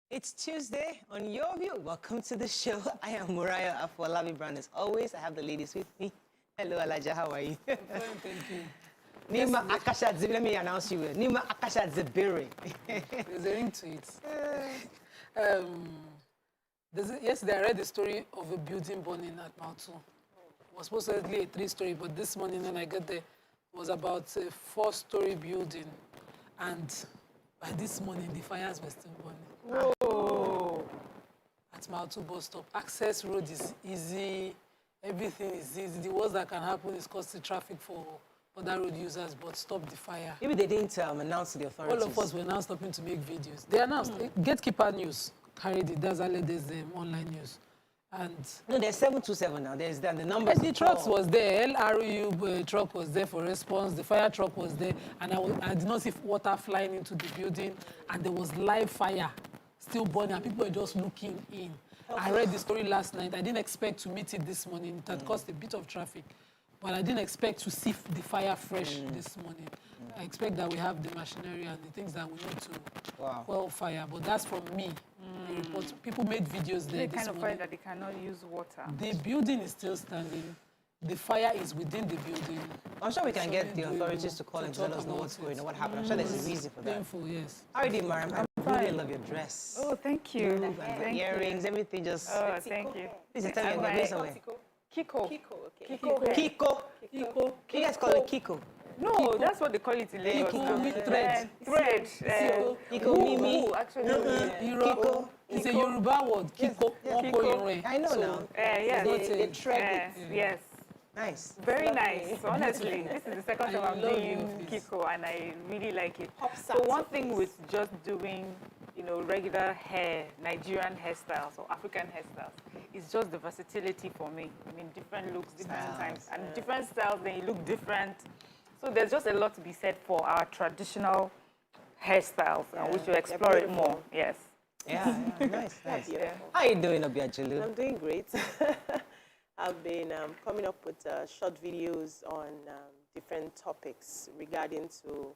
It's Tuesday on Your View. Welcome to the show. I am Muriah Afolabi Brown. As always, I have the ladies with me. Hello, Alaja. How are you? I'm fine, thank you. Nima Akasha Zibiri. Let me announce you. Nima Akasha Zibiri. There's a ring to it. Yesterday, I read the story of a building burning at Mautu. It was supposedly a 3-story, but this morning when I got there, it was about a 4-story building. And by this morning, the fires were still burning. Whoa. At Mautu bus stop. Access road is easy. Everything is easy. The worst that can happen is cause the traffic for other road users, but stop the fire. Maybe they didn't announce to the authorities. All of us were now stopping to make videos. They announced. Gatekeeper News carried it. That's there's online news. And no, there's 727 now. There's the numbers. The trucks was there. LRU truck was there for response. The fire truck was there. And I did not see water flying into the building. And there was live fire still burning. And people were just looking in. I read the story last night. I didn't expect to meet it this morning. It had caused a bit of traffic. But I didn't expect to see the fire fresh this morning. I expect that we have the machinery and the things that we need to quell fire. But that's from me. The report. People made videos there this kind of morning. fire that they cannot use water. The building is still standing. The fire is within the building. I'm sure we can get the authorities to call and tell us know what's going on, what happened. I'm sure there's a reason for that. Painful, yes. How are you doing, Mariam? I really love your dress. Oh, thank you. And the earrings, everything just... Oh, thank you. This is telling me to somewhere. Kiko. Kiko. Kiko. You guys call it Kiko. No, Kiko. That's what they call it in Lagos. Kiko with thread. Thread. Kiko Mimi. Actually. Kiko. It's a Yoruba word. Kiko. Kiko. I know now. Yes. They thread it. Yes. Nice. Very nice. Honestly, this is the second time I'm doing Kiko, and I really like it. So one thing with just doing, regular hair, Nigerian hairstyles or African hairstyles, is just the versatility for me. I mean, different looks, different times, and different styles, then you look different. So there's just a lot to be said for our traditional hairstyles, and we should explore it more. Yes. Yeah, nice. Yeah. How are you doing, Obiajilu? I'm doing great. I've been coming up with short videos on different topics regarding to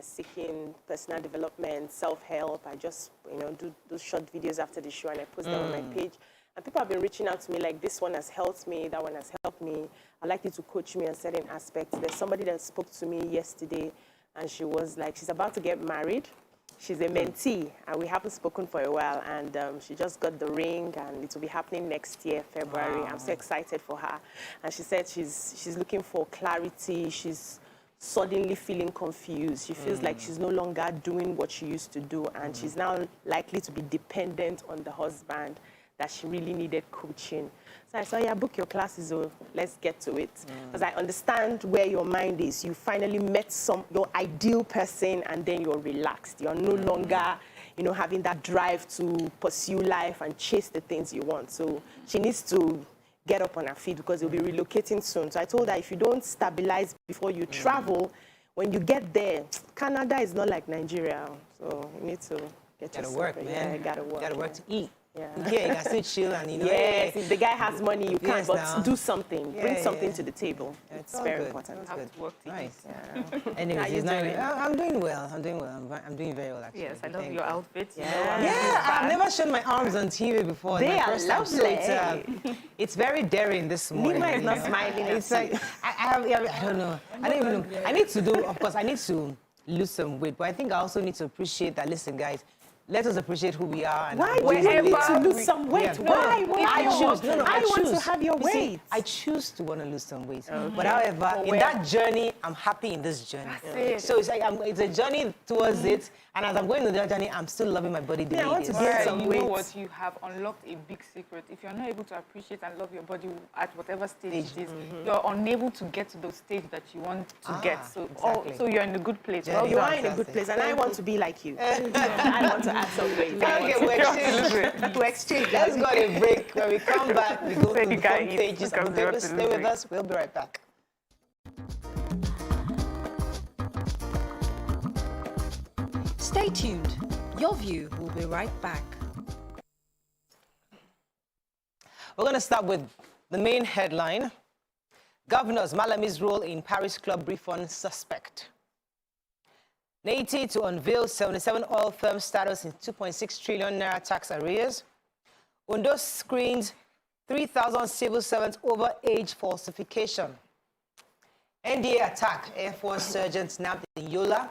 seeking personal development, self-help. I just, do those short videos after the show and I post them on my page. And people have been reaching out to me like, this one has helped me, that one has helped me. I'd like you to coach me on certain aspects. There's somebody that spoke to me yesterday and she was like, she's about to get married. She's a mentee, and we haven't spoken for a while, and she just got the ring, and it will be happening next year, February. Wow. I'm so excited for her. And she said she's looking for clarity. She's suddenly feeling confused. She feels like she's no longer doing what she used to do, and she's now likely to be dependent on the husband, that she really needed coaching. So I said, yeah, book your classes, so let's get to it. Because I understand where your mind is. You finally met your ideal person, and then you're relaxed. You're no longer, having that drive to pursue life and chase the things you want. So she needs to get up on her feet because you'll be relocating soon. So I told her, if you don't stabilize before you travel, when you get there, Canada is not like Nigeria. So you need to get yourself. Gotta work, man. Yeah, gotta work. Gotta work to eat. Yeah, you can still chill and Yes, if the guy has money, you can't, but now. do something. Bring something to the table. It's very important. That's good. To work together. Nice. Yeah. Anyways, it's not, I'm doing well. I'm doing well. I'm doing very well, actually. Yes, I love your outfits. Yeah, I've never shown my arms on TV before. They are first time, lovely. So it's very daring this morning. Nima is not smiling. It's like, I don't know. I don't even know. I need to do, of course, I need to lose some weight, but I think I also need to appreciate that, listen, guys, let us appreciate who we are. And why do you need to lose some weight? Yeah. Why? I choose. No, I want choose. to have your weight. See, I choose to want to lose some weight. But however, in that journey, I'm happy in this journey. So it's like it's a journey towards it. And as I'm going on that journey, I'm still loving my body the way I want it to is. get some You weight. know what? You have unlocked a big secret. If you're not able to appreciate and love your body at whatever stage it is, you're unable to get to the stage that you want to get. So, exactly. so you're in a good place. Yeah, You are in a good place, and I want to be like you. I want to add some weight. To exchange. Let's go on a break. When we come back, we go to the front pages. Stay with us. We'll be right back. Stay tuned. Your View will be right back. We're going to start with the main headline. Governors Malami's role in Paris Club refund suspect. NATI to unveil 77 oil firm status in 2.6 trillion naira tax arrears. Ondo screens 3,000 civil servants over age falsification. NDA attack, Air Force sergeant nabbed in Yola.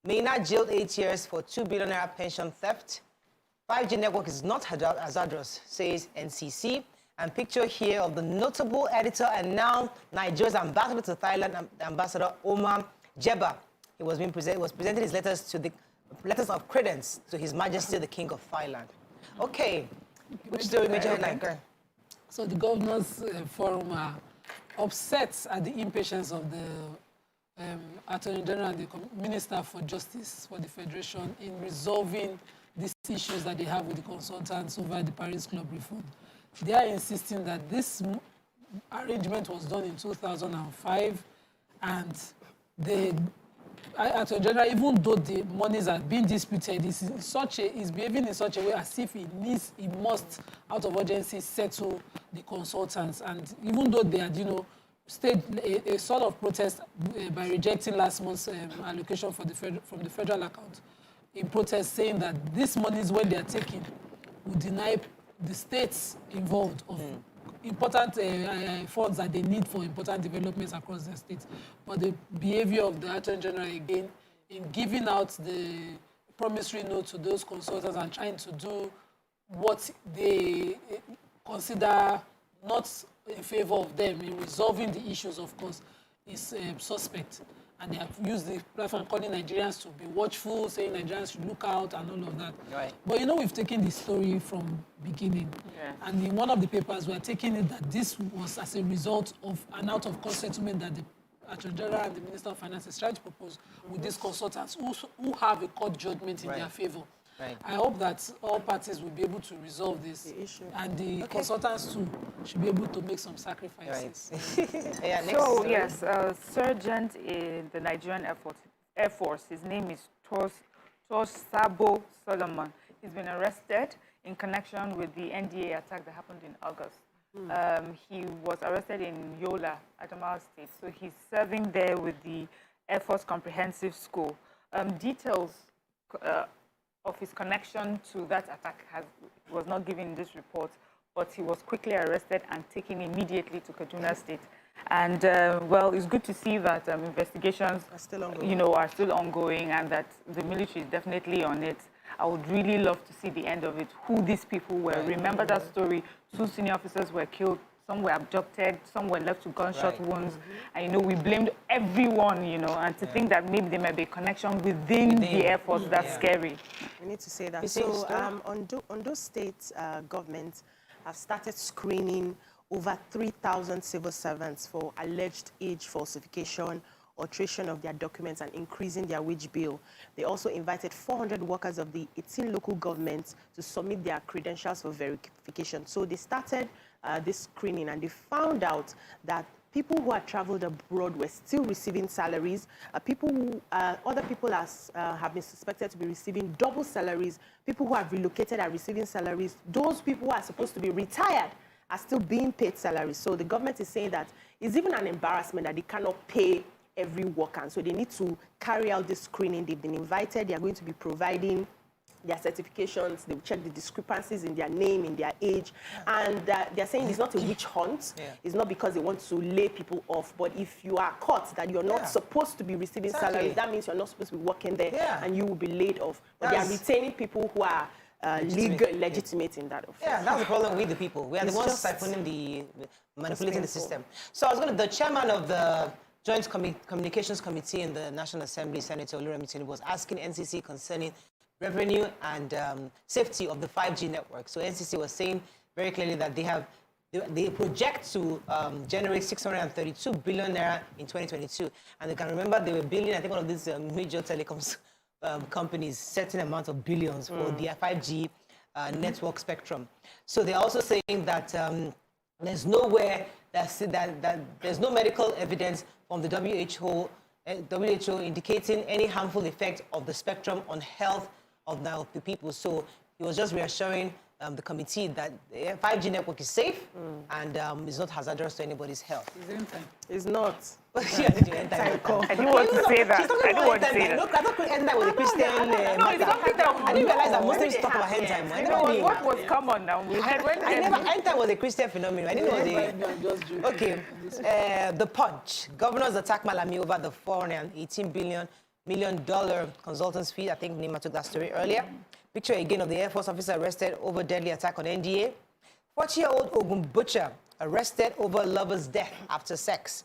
Maina jailed 8 years for 2 billion naira pension theft. 5G network is not hazardous, says NCC. And picture here of the notable editor and now Nigeria's ambassador to Thailand, Ambassador Omar Jeba. He was presenting his letters of credence to His Majesty the King of Thailand. Okay, which story major headline? So the governors forum are upset at the impatience of the Attorney General and the Minister for Justice for the Federation in resolving these issues that they have with the consultants over the Paris Club refund. They are insisting that this arrangement was done in 2005, and the Attorney General, even though the monies are being disputed, is behaving in such a way as if he must, out of urgency, settle the consultants. And even though they had, staged a sort of protest by rejecting last month's allocation from the federal account, in protest saying that these monies, when they are taken, would deny the states involved of important funds that they need for important developments across the states. But the behavior of the Attorney General, again, in giving out the promissory note to those consultants and trying to do what they consider not in favor of them in resolving the issues, of course, is suspect. And they have used the platform calling Nigerians to be watchful, saying Nigerians should look out and all of that. Right. But we've taken the story from beginning. Yeah. And in one of the papers, we are taking it that this was as a result of an out-of-court settlement that the Attorney General and the Minister of Finance is trying to propose with these consultants who have a court judgment in their favor. Right. I hope that all parties will be able to resolve this, and the consultants too should be able to make some sacrifices. Right. So yes, sergeant in the Nigerian Air Force. His name is Tosabo Solomon. He's been arrested in connection with the NDA attack that happened in August. He was arrested in Yola, Adamawa State. So he's serving there with the Air Force Comprehensive School. Details of his connection to that attack was not given in this report, but he was quickly arrested and taken immediately to Kaduna State. And well, it's good to see that investigations are still ongoing, and that the military is definitely on it. I would really love to see the end of it, who these people were. Right. Remember that story, 2 senior officers were killed, some were abducted, some were left with gunshot wounds. And, we blamed everyone, and to think that maybe there might be a connection within the Air Force, that's scary. We need to say that. So Ondo State government have started screening over 3,000 civil servants for alleged age falsification, alteration of their documents, and increasing their wage bill. They also invited 400 workers of the 18 local governments to submit their credentials for verification. So they started this screening, and they found out that people who had traveled abroad were still receiving salaries. Other people have been suspected to be receiving double salaries. People who have relocated are receiving salaries. Those people who are supposed to be retired are still being paid salaries. So the government is saying that it's even an embarrassment that they cannot pay every worker. And so they need to carry out this screening. They've been invited. They are going to be providing their certifications. They will check the discrepancies in their name, in their age. And they're saying it's not a witch hunt. It's not because they want to lay people off. But if you are caught that you're not supposed to be receiving salaries, that means you're not supposed to be working there, and you will be laid off. But they are retaining people who are legitimate in that office. Yeah, that's the problem with the people. We are the ones siphoning manipulating the system. So the chairman of the Joint Communications Committee in the National Assembly, Senator Oluremi Tinubu, was asking NCC concerning revenue and safety of the 5G network. So NCC was saying very clearly that they project to generate 632 billion naira in 2022. And they can remember they were building, I think, one of these major telecoms companies, certain amount of billions for the 5G network spectrum. So they're also saying that there's nowhere that there's no medical evidence from the WHO indicating any harmful effect of the spectrum on health of the people. So he was just reassuring the committee that 5G network is safe and is not hazardous to anybody's health. It's not. I didn't want to say that. I didn't want to say that. Look, I thought end time was a Christian matter. I didn't realize that Muslims talk about end time. I never knew. What was common now? We had when end time was a Christian phenomenon. I didn't know it was a... Okay. The Punch. Governors attack Malami over the $418 million consultants fee. I think Nima took that story earlier. Picture again of the Air Force officer arrested over deadly attack on NDA. 40-year-old Ogun butcher arrested over lover's death after sex.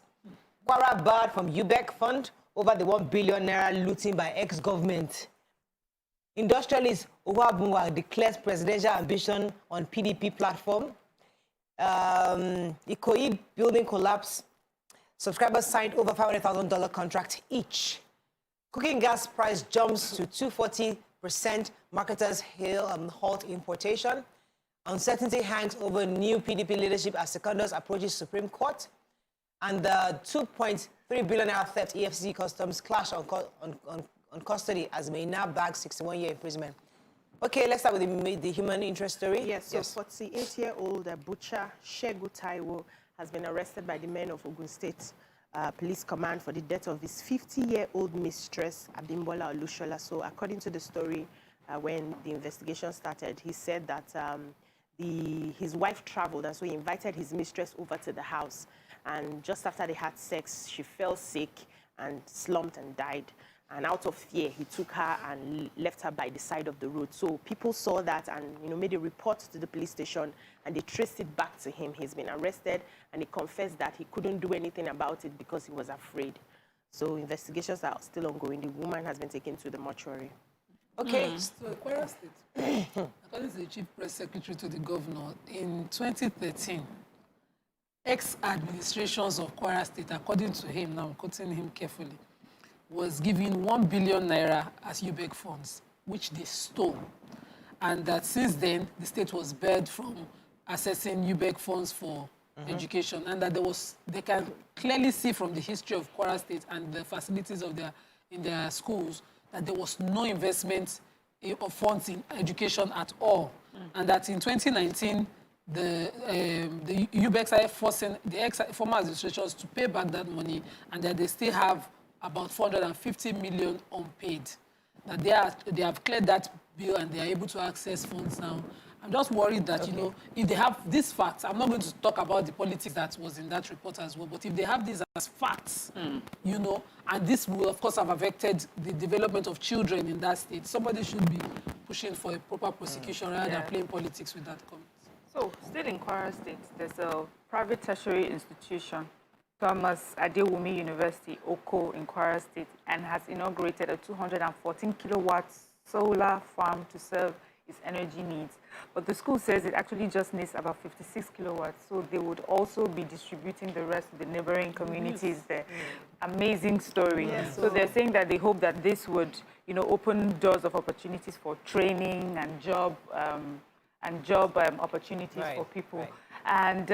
Kwara barred from UBEC fund over the $1 billion looting by ex-government. Industrialist Ohuabunwa declares presidential ambition on PDP platform. Ikoyi building collapse. Subscribers signed over $500,000 contract each. Cooking gas price jumps to 240%. Marketers halt importation. Uncertainty hangs over new PDP leadership as Secondus approaches Supreme Court. And the $2.3 billion theft EFCC customs clash on custody as Maina bags 61-year imprisonment. Okay, let's start with the human interest story. Yes, so 48-year-old butcher Shegu Taiwo has been arrested by the men of Ogun State Police Command for the death of his 50-year-old mistress, Abimbola Olushola. So according to the story, when the investigation started, he said that his wife traveled, and so he invited his mistress over to the house. And just after they had sex, she fell sick and slumped and died. And out of fear, he took her and left her by the side of the road. So people saw that and made a report to the police station, and they traced it back to him. He's been arrested, and he confessed that he couldn't do anything about it because he was afraid. So investigations are still ongoing. The woman has been taken to the mortuary. Okay. So Kwara State, according to the chief press secretary to the governor, in 2013, ex-administrations of Kwara State, according to him, now I'm quoting him carefully, was given 1 billion naira as UBEC funds, which they stole. And that since then, the state was barred from accessing UBEC funds for education. And that they can clearly see from the history of Kwara State and the facilities in their schools that there was no investment of funds in education at all. And that in 2019, the UBEC started forcing the former administrations to pay back that money, and that they still have about 450 million unpaid. That they have cleared that bill and they are able to access funds now. I'm just worried that, if they have these facts, I'm not going to talk about the politics that was in that report as well, but if they have these as facts, and this will, of course, have affected the development of children in that state, somebody should be pushing for a proper prosecution rather than playing politics with that comment. So, still in Kwara State, there's a private tertiary institution, Thomas Adewumi University, Oko, in Kwara State, and has inaugurated a 214 kilowatts solar farm to serve its energy needs. But the school says it actually just needs about 56 kilowatts, so they would also be distributing the rest to the neighboring communities there. Amazing story. Yes, so they're saying that they hope that this would, open doors of opportunities for training and job opportunities for people. And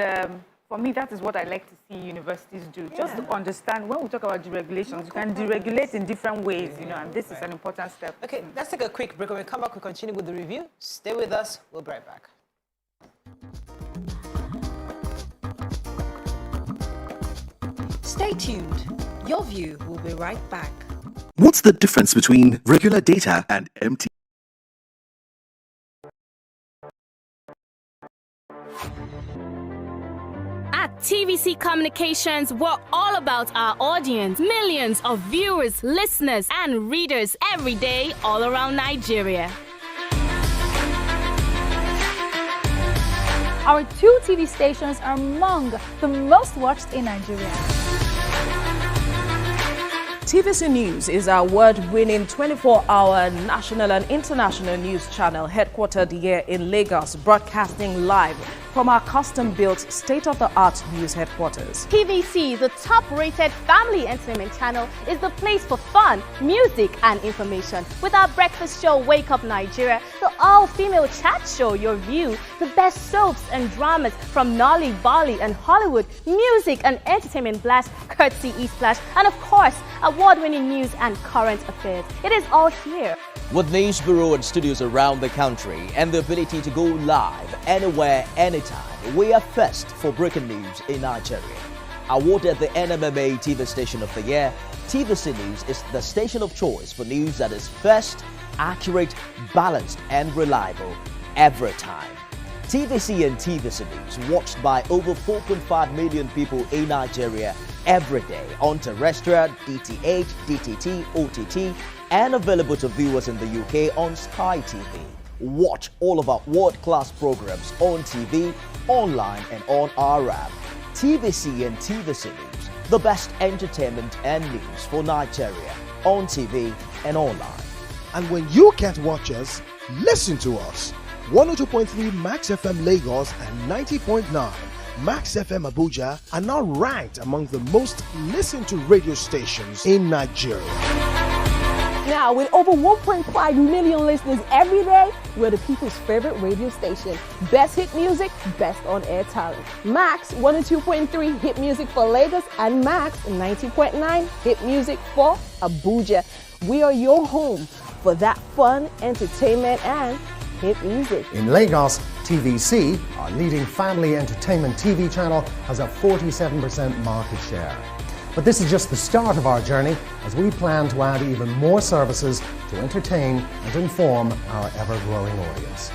for me, that is what I like to see universities do. Just to understand, when we talk about deregulations, you can deregulate in different ways, and this is an important step. Okay, let's take a quick break. When we come back, we'll continue with the review. Stay with us. We'll be right back. Stay tuned. Your view will be right back. What's the difference between regular data and MT? At TVC Communications, we're all about our audience. Millions of viewers, listeners, and readers every day all around Nigeria. Our 2 TV stations are among the most watched in Nigeria. TVC News is our award-winning 24-hour national and international news channel headquartered here in Lagos, broadcasting live from our custom-built state-of-the-art news headquarters. TVC, the top-rated family entertainment channel, is the place for fun, music, and information. With our breakfast show, Wake Up Nigeria, the all-female chat show, Your View, the best soaps and dramas from Nolly, Bolly, and Hollywood, music and entertainment blast, courtesy East Flash, and of course, award-winning news and current affairs. It is all here. With news bureau and studios around the country and the ability to go live anywhere, anytime, we are first for breaking news in Nigeria. Awarded the NMMA TV Station of the Year, TVC News is the station of choice for news that is first, accurate, balanced and reliable every time. TVC and TVC News watched by over 4.5 million people in Nigeria every day on terrestrial, DTH, DTT, OTT and available to viewers in the UK on Sky TV. Watch all of our world-class programs on TV, online and on our app. TVC and TVC News, the best entertainment and news for Nigeria on TV and online. And when you can't watch us, listen to us. 102.3 Max FM Lagos and 90.9 Max FM Abuja are now ranked among the most listened to radio stations in Nigeria. Now, with over 1.5 million listeners every day, we're the people's favorite radio station. Best hit music, best on-air talent. Max 102.3 hit music for Lagos and Max 90.9 hit music for Abuja. We are your home for that fun, entertainment, and hit music. In Lagos, TVC, our leading family entertainment TV channel, has a 47% market share. But this is just the start of our journey, as we plan to add even more services to entertain and inform our ever-growing audience.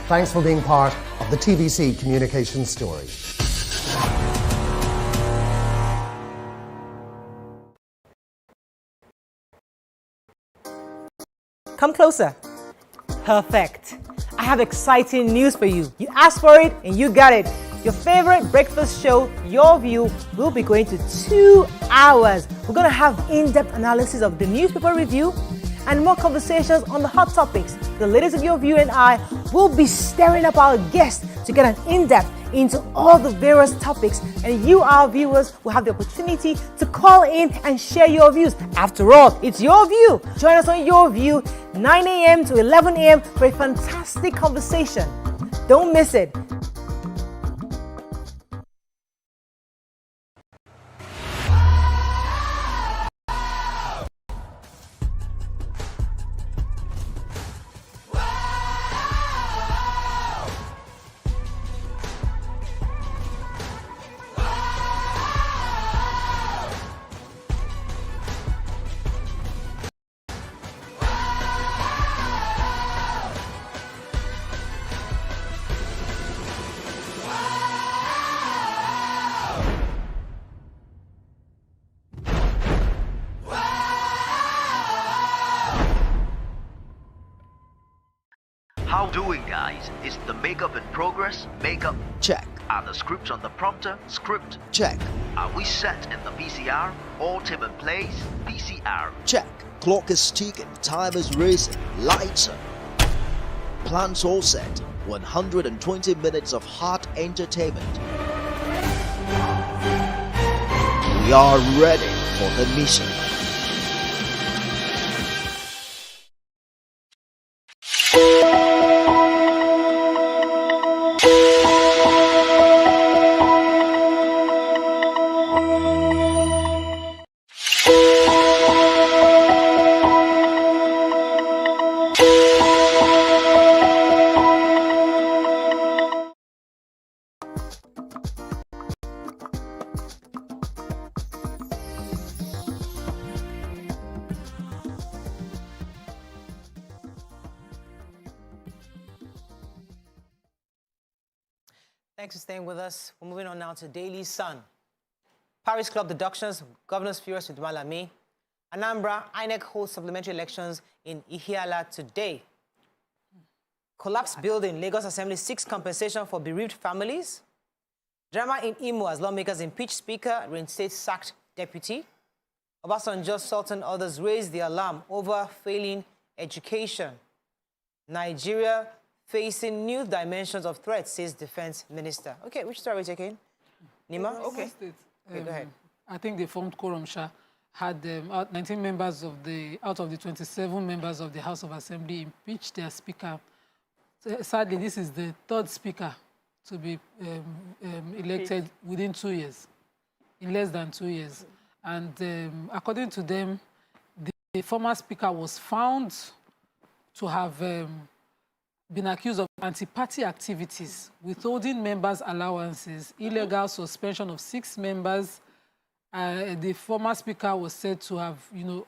Thanks for being part of the TVC communication story. Come closer. Perfect. I have exciting news for you. You asked for it and you got it. Your favorite breakfast show, Your View, will be going to 2 hours. We're going to have in-depth analysis of the newspaper review and more conversations on the hot topics. The ladies of Your View and I will be stirring up our guests to get an in-depth into all the various topics, and you, our viewers, will have the opportunity to call in and share your views. After all, it's your view. Join us on Your View, 9 a.m. to 11 a.m. for a fantastic conversation. Don't miss it. How doing, guys? Is the makeup in progress? Makeup check. Are the scripts on the prompter? Script check. Are we set in the PCR? All team in place? PCR check. Clock is ticking, time is racing, lights on. Plans all set. 120 minutes of hot entertainment. We are ready for the mission. Thanks for staying with us. We're moving on now to Daily Sun. Paris Club deductions, governors furious with Malami. Anambra, INEC holds supplementary elections in Ihiala today. Collapsed building, Lagos Assembly seeks compensation for bereaved families. Drama in Imo as lawmakers impeach speaker, reinstate sacked deputy. Obasanjo, Sultan, others raise the alarm over failing education. Nigeria facing new dimensions of threats, says Defense Minister. Okay, which story are we taking? Nima? Okay. Okay, go ahead. I think they formed quorum, had 19 members out of the 27 members of the House of Assembly impeached their speaker. Sadly, this is the third speaker to be elected within 2 years, in less than 2 years. And according to them, former speaker was found to have been accused of anti-party activities, withholding members' allowances, illegal suspension of 6 members. The former speaker was said to have,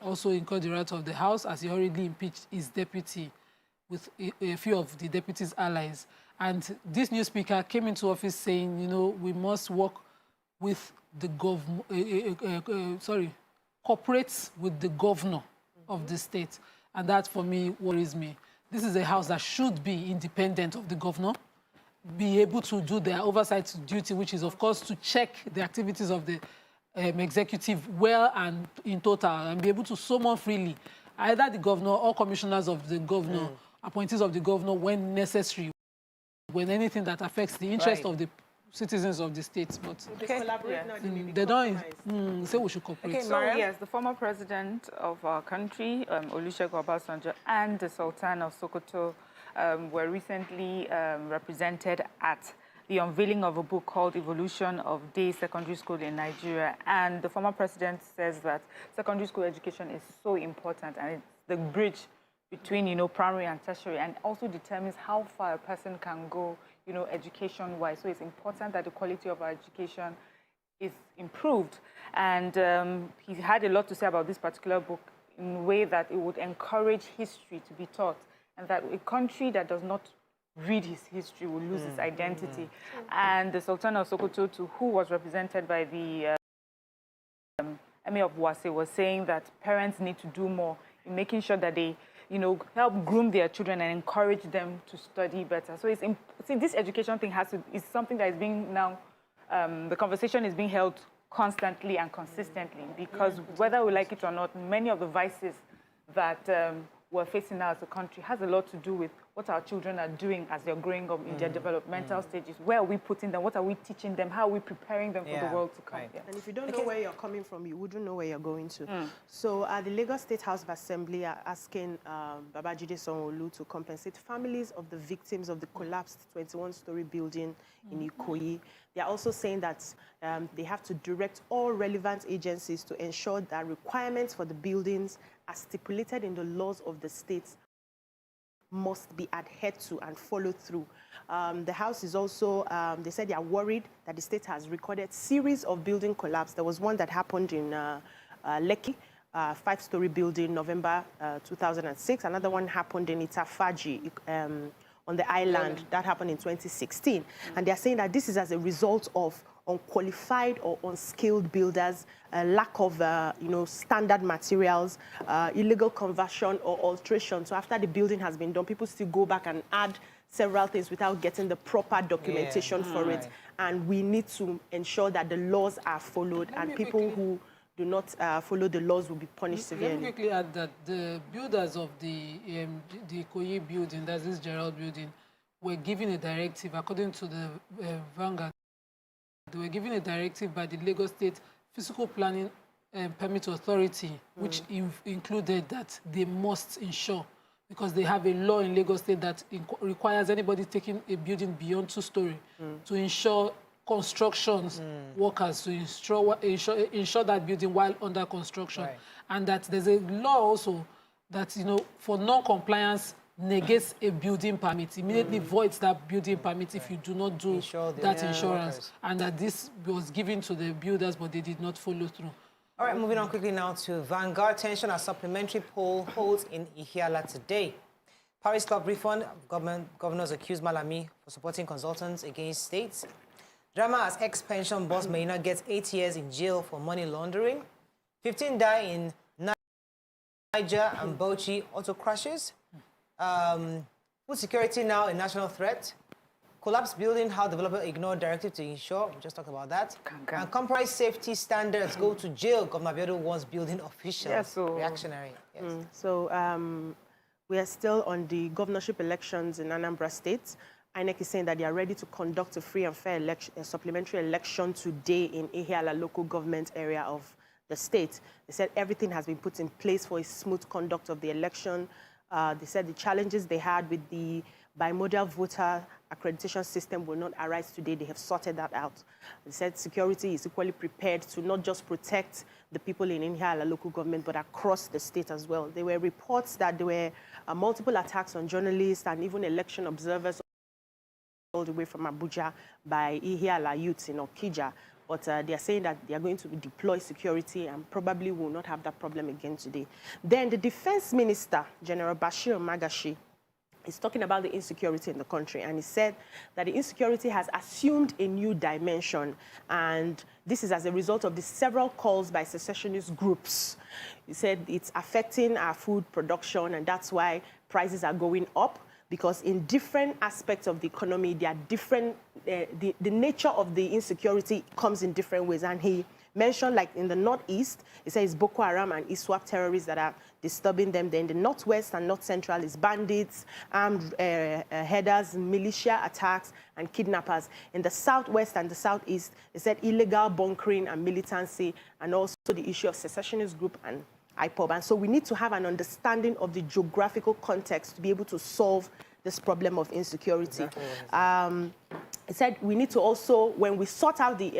also incurred the wrath of the House as he already impeached his deputy with a few of the deputy's allies. And this new speaker came into office saying, we must work with the cooperate with the governor of the state. And that, for me, worries me. This is a house that should be independent of the governor, be able to do their oversight duty, which is, of course, to check the activities of the executive well and in total, and be able to summon freely either the governor or commissioners of the governor, appointees of the governor when necessary, when anything that affects the interest of the citizens of the state. But they don't say we should cooperate. Okay, so yes, the former president of our country, Olusegun Obasanjo, and the Sultan of Sokoto were recently represented at the unveiling of a book called Evolution of Day Secondary School in Nigeria. And the former president says that secondary school education is so important, and it's the bridge between, primary and tertiary, and also determines how far a person can go, education-wise. So it's important that the quality of our education is improved. And he had a lot to say about this particular book in a way that it would encourage history to be taught, and that a country that does not read his history will lose its identity. And the Sultan of Sokoto, who was represented by the Emir of Wase, was saying that parents need to do more in making sure that they help groom their children and encourage them to study better. So this education thing is something that is being now, the conversation is being held constantly and consistently, because whether we like it or not, many of the vices that we're facing now as a country has a lot to do with what our children are doing as they're growing up in their developmental stages. Where are we putting them? What are we teaching them? How are we preparing them for the world to come? And if you don't know where you're coming from, you wouldn't know where you're going to. So the Lagos State House of Assembly are asking Babajide Sanwo-Olu to compensate families of the victims of the collapsed 21-story building in Ikoyi. They are also saying that they have to direct all relevant agencies to ensure that requirements for the buildings as stipulated in the laws of the states must be adhered to and followed through. The House is also, they said they are worried that the state has recorded series of building collapse. There was one that happened in Lekki, 5-story building, November 2006. Another one happened in Itafaji on the island. That happened in 2016. And they're saying that this is as a result of unqualified or unskilled builders, lack of standard materials, illegal conversion or alteration. So after the building has been done, people still go back and add several things without getting the proper documentation for it. And we need to ensure that the laws are followed, and people who do not follow the laws will be punished severely. Let me quickly add that the builders of the Ikoyi building, that's this Gerald building, were given a directive, according to the Vanguard. They were given a directive by the Lagos State Physical Planning Permit Authority, which included that they must ensure, because they have a law in Lagos State that requires anybody taking a building beyond 2-story to ensure constructions workers, to ensure that building while under construction. And that there's a law also that, for non-compliance, negates a building permit, immediately voids that building permit if you do not do that insurance. And that this was given to the builders, but they did not follow through. All right, moving on quickly now to Vanguard. Tension as Supplementary poll holds in Ihiala today. Paris Club refund. Governors accuse Malami for supporting consultants against states. Drama as ex-pension boss Maina gets 8 years in jail for money laundering. 15 die in Niger and Bauchi auto crashes. Food security now a national threat. Collapsed building, how developer ignored directive to insure. We just talked about that. And compromise safety standards go to jail. Governor Abiodun wants building officials. Reactionary. So we are still on the governorship elections in Anambra State. INEC is saying that they are ready to conduct a free and fair supplementary election today in Ihiala local government area of the state. They said everything has been put in place for a smooth conduct of the election. They said the challenges they had with the bimodal voter accreditation system will not arise today. They have sorted that out. They said security is equally prepared to not just protect the people in Ihiala local government, but across the state as well. There were reports that there were multiple attacks on journalists and even election observers all the way from Abuja by Ihiala youths in Okija. But they are saying that they are going to deploy security and probably will not have that problem again today. Then the Defense Minister, General Bashir Magashi, is talking about the insecurity in the country. And he said that the insecurity has assumed a new dimension. And this is as a result of the several calls by secessionist groups. He said it's affecting our food production, and that's why prices are going up. Because in different aspects of the economy, there are different, the nature of the insecurity comes in different ways. And he mentioned, like in the northeast, he says Boko Haram and ISWAP terrorists that are disturbing them. Then the northwest and north central is bandits, armed headers, militia attacks, and kidnappers. In the southwest and the southeast, he said illegal bunkering and militancy, and also the issue of secessionist group and IPOB. And so we need to have an understanding of the geographical context to be able to solve this problem of insecurity. He said we need to also, when we sort out the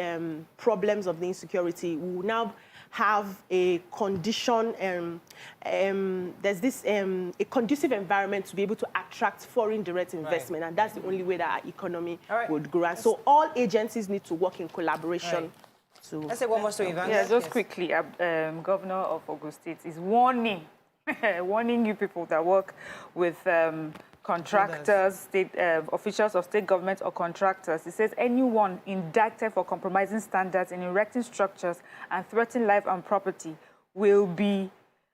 problems of the insecurity, we will now have a condition, there's this, a conducive environment to be able to attract foreign direct investment. And that's the only way that our economy would grow. And so all agencies need to work in collaboration. Let's say one more story, Ivan. Yeah, just quickly, Governor of Ogun State is warning, warning you people that work with contractors, state officials of state government or contractors. It says anyone indicted for compromising standards in erecting structures and threatening life and property will be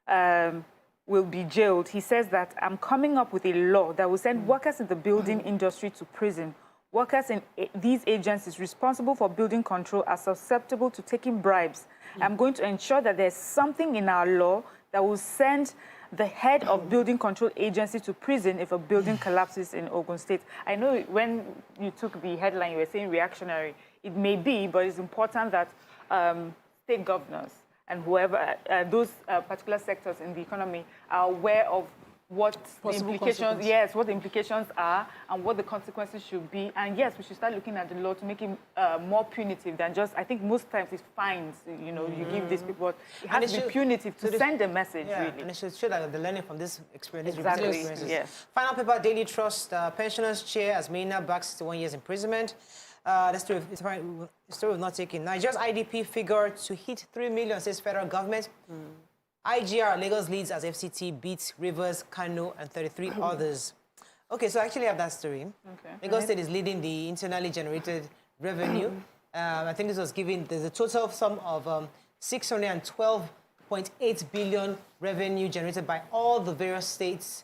jailed. He says that I'm coming up with a law that will send workers in the building industry to prison. Workers in these agencies responsible for building control are susceptible to taking bribes. I'm going to ensure that there's something in our law that will send the head of building control agency to prison if a building collapses in Ogun State. I know when you took the headline, you were saying reactionary. It may be, but it's important that state governors and whoever, those particular sectors in the economy are aware of what the implications, what the implications are and what the consequences should be. And yes, we should start looking at the law to make it more punitive than just, I think most times it's fines, you know, you give these people, it has to be punitive to send a message, really. And it should show that they're learning from this experience. Exactly, yes. Final paper, Daily Trust, pensioners chair as Maina backs 61 years imprisonment. The story we've not taken. Nigeria's IDP figure to hit 3 million, says federal government. IGR, Lagos leads as FCT beats Rivers, Kano, and 33 others. Okay, so I actually have that story. Okay. Lagos State is leading the internally generated revenue. I think this was given, there's a total sum of 612.8 billion revenue generated by all the various states.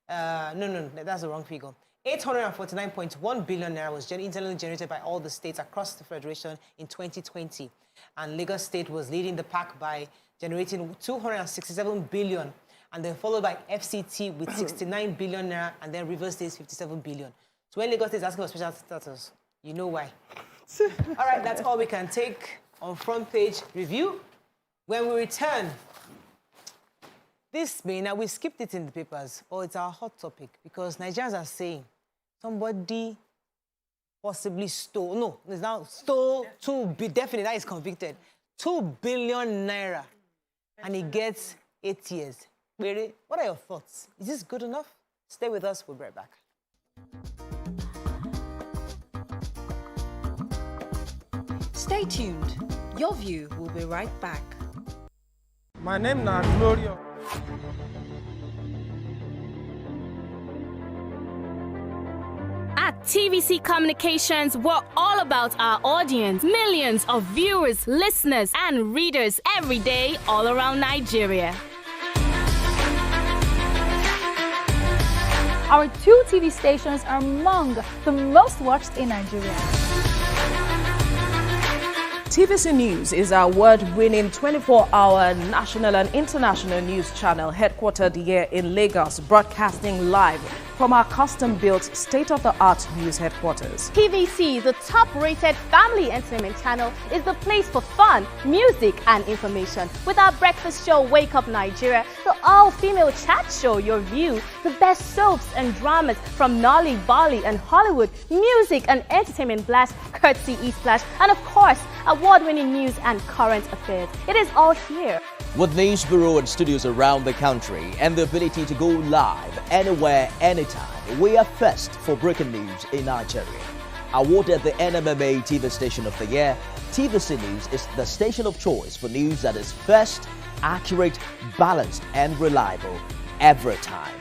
No, that's the wrong figure. 849.1 billion naira was internally generated by all the states across the federation in 2020. And Lagos State was leading the pack by generating 267 billion, and then followed by FCT with 69 billion naira, and then Rivers State 57 billion. So when Lagos State is asking for special status, you know why. All right, that's all we can take on front page review. When we return, this Maina, we skipped it in the papers, or it's our hot topic, because Nigerians are saying somebody possibly stole, definitely, that is convicted, 2 billion naira. And he gets 8 years. What are your thoughts? Is this good enough? Stay with us. We'll be right back. Stay tuned. Your View will be right back. My name is Gloria. At TVC Communications, we're all about our audience. Millions of viewers, listeners, and readers every day all around Nigeria. Our 2 TV stations are among the most watched in Nigeria. TVC News is our award-winning 24-hour national and international news channel headquartered here in Lagos, broadcasting live from our custom-built state-of-the-art news headquarters. TVC, the top-rated family entertainment channel, is the place for fun, music and information. With our breakfast show, Wake Up Nigeria, the all-female chat show, Your View, the best soaps and dramas from Nolly, Bali and Hollywood, music and entertainment blast, courtesy E-Splash, and of course, award-winning news and current affairs. It is all here. With news bureau and studios around the country and the ability to go live anywhere, anytime, we are first for breaking news in Nigeria. Awarded the NMMA TV Station of the Year, TVC News is the station of choice for news that is first, accurate, balanced and reliable every time.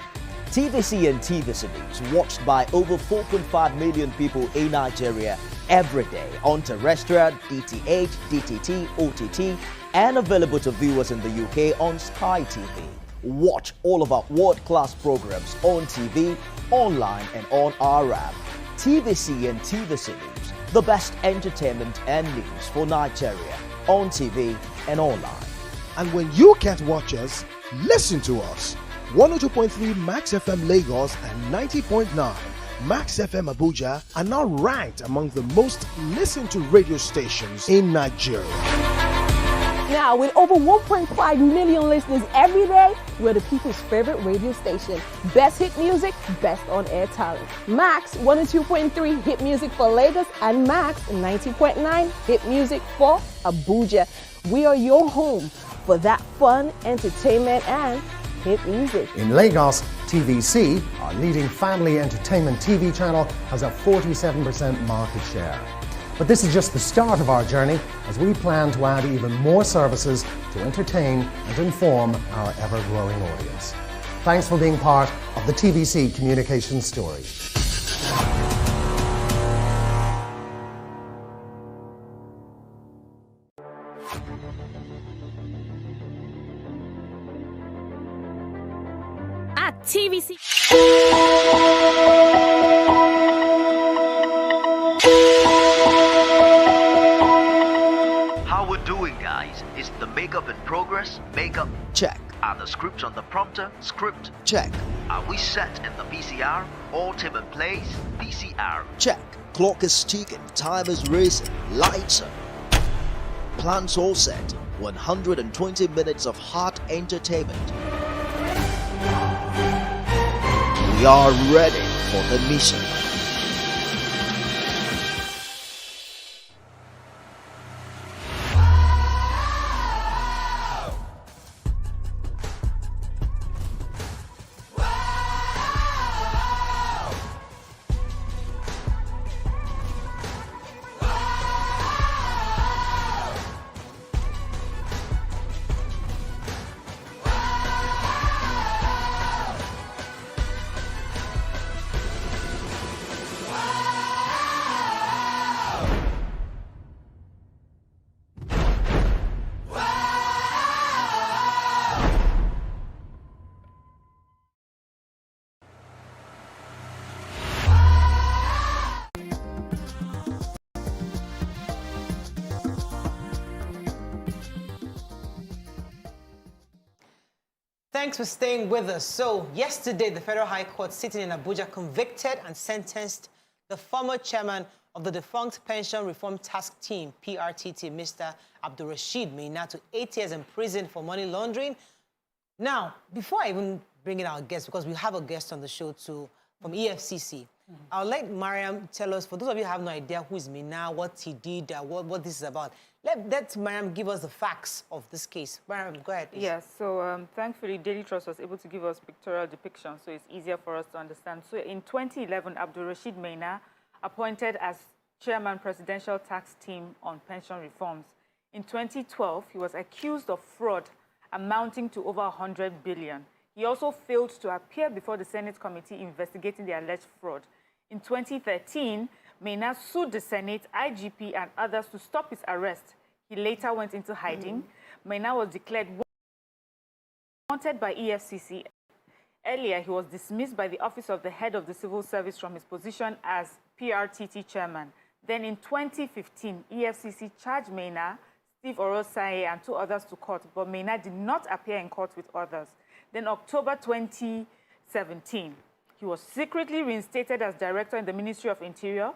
TVC and TVC News watched by over 4.5 million people in Nigeria every day on terrestrial, DTH, DTT, OTT, and available to viewers in the UK on Sky TV. Watch all of our world-class programs on TV, online, and on our app. TVC and TVC News, the best entertainment and news for Nigeria on TV and online. And when you can't watch us, listen to us. 102.3 Max FM Lagos and 90.9 Max FM Abuja are now ranked among the most listened to radio stations in Nigeria. Now, with over 1.5 million listeners every day, we're the people's favorite radio station. Best hit music, best on-air talent. Max 102.3 hit music for Lagos and Max 90.9 hit music for Abuja. We are your home for that fun, entertainment, and hit music. In Lagos, TVC, our leading family entertainment TV channel, has a 47% market share. But this is just the start of our journey, as we plan to add even more services to entertain and inform our ever-growing audience. Thanks for being part of the TVC communication story. At TVC. How we're doing, guys? Is the makeup in progress? Makeup check. Are the scripts on the prompter? Script check. Are we set in the PCR? All team in place? PCR check. Clock is ticking, time is racing, lights on. Plans all set, 120 minutes of hot entertainment. We are ready for the mission. Thanks for staying with us. So, yesterday, the Federal High Court sitting in Abuja convicted and sentenced the former chairman of the defunct Pension Reform Task Team, PRTT, Mr. Abdulrasheed Maina, to 8 years in prison for money laundering. Now, before I even bring in our guest, because we have a guest on the show too, from EFCC, I'll let Mariam tell us, for those of you who have no idea who is Maina, what he did, what this is about. Let Mariam give us the facts of this case. Mariam, go ahead, please. Yes, so thankfully, Daily Trust was able to give us pictorial depiction, so it's easier for us to understand. So in 2011, Abdulrasheed Maina, appointed as Chairman Presidential Tax Team on Pension Reforms. In 2012, he was accused of fraud amounting to over 100 billion. He also failed to appear before the Senate committee investigating the alleged fraud. In 2013, Maina sued the Senate, IGP, and others to stop his arrest. He later went into hiding. Maina was declared wanted by EFCC. Earlier, he was dismissed by the office of the head of the civil service from his position as PRTT chairman. Then in 2015, EFCC charged Maina, Steve Orosaye, and 2 others to court, but Maina did not appear in court with others. Then October 2017, he was secretly reinstated as director in the Ministry of Interior,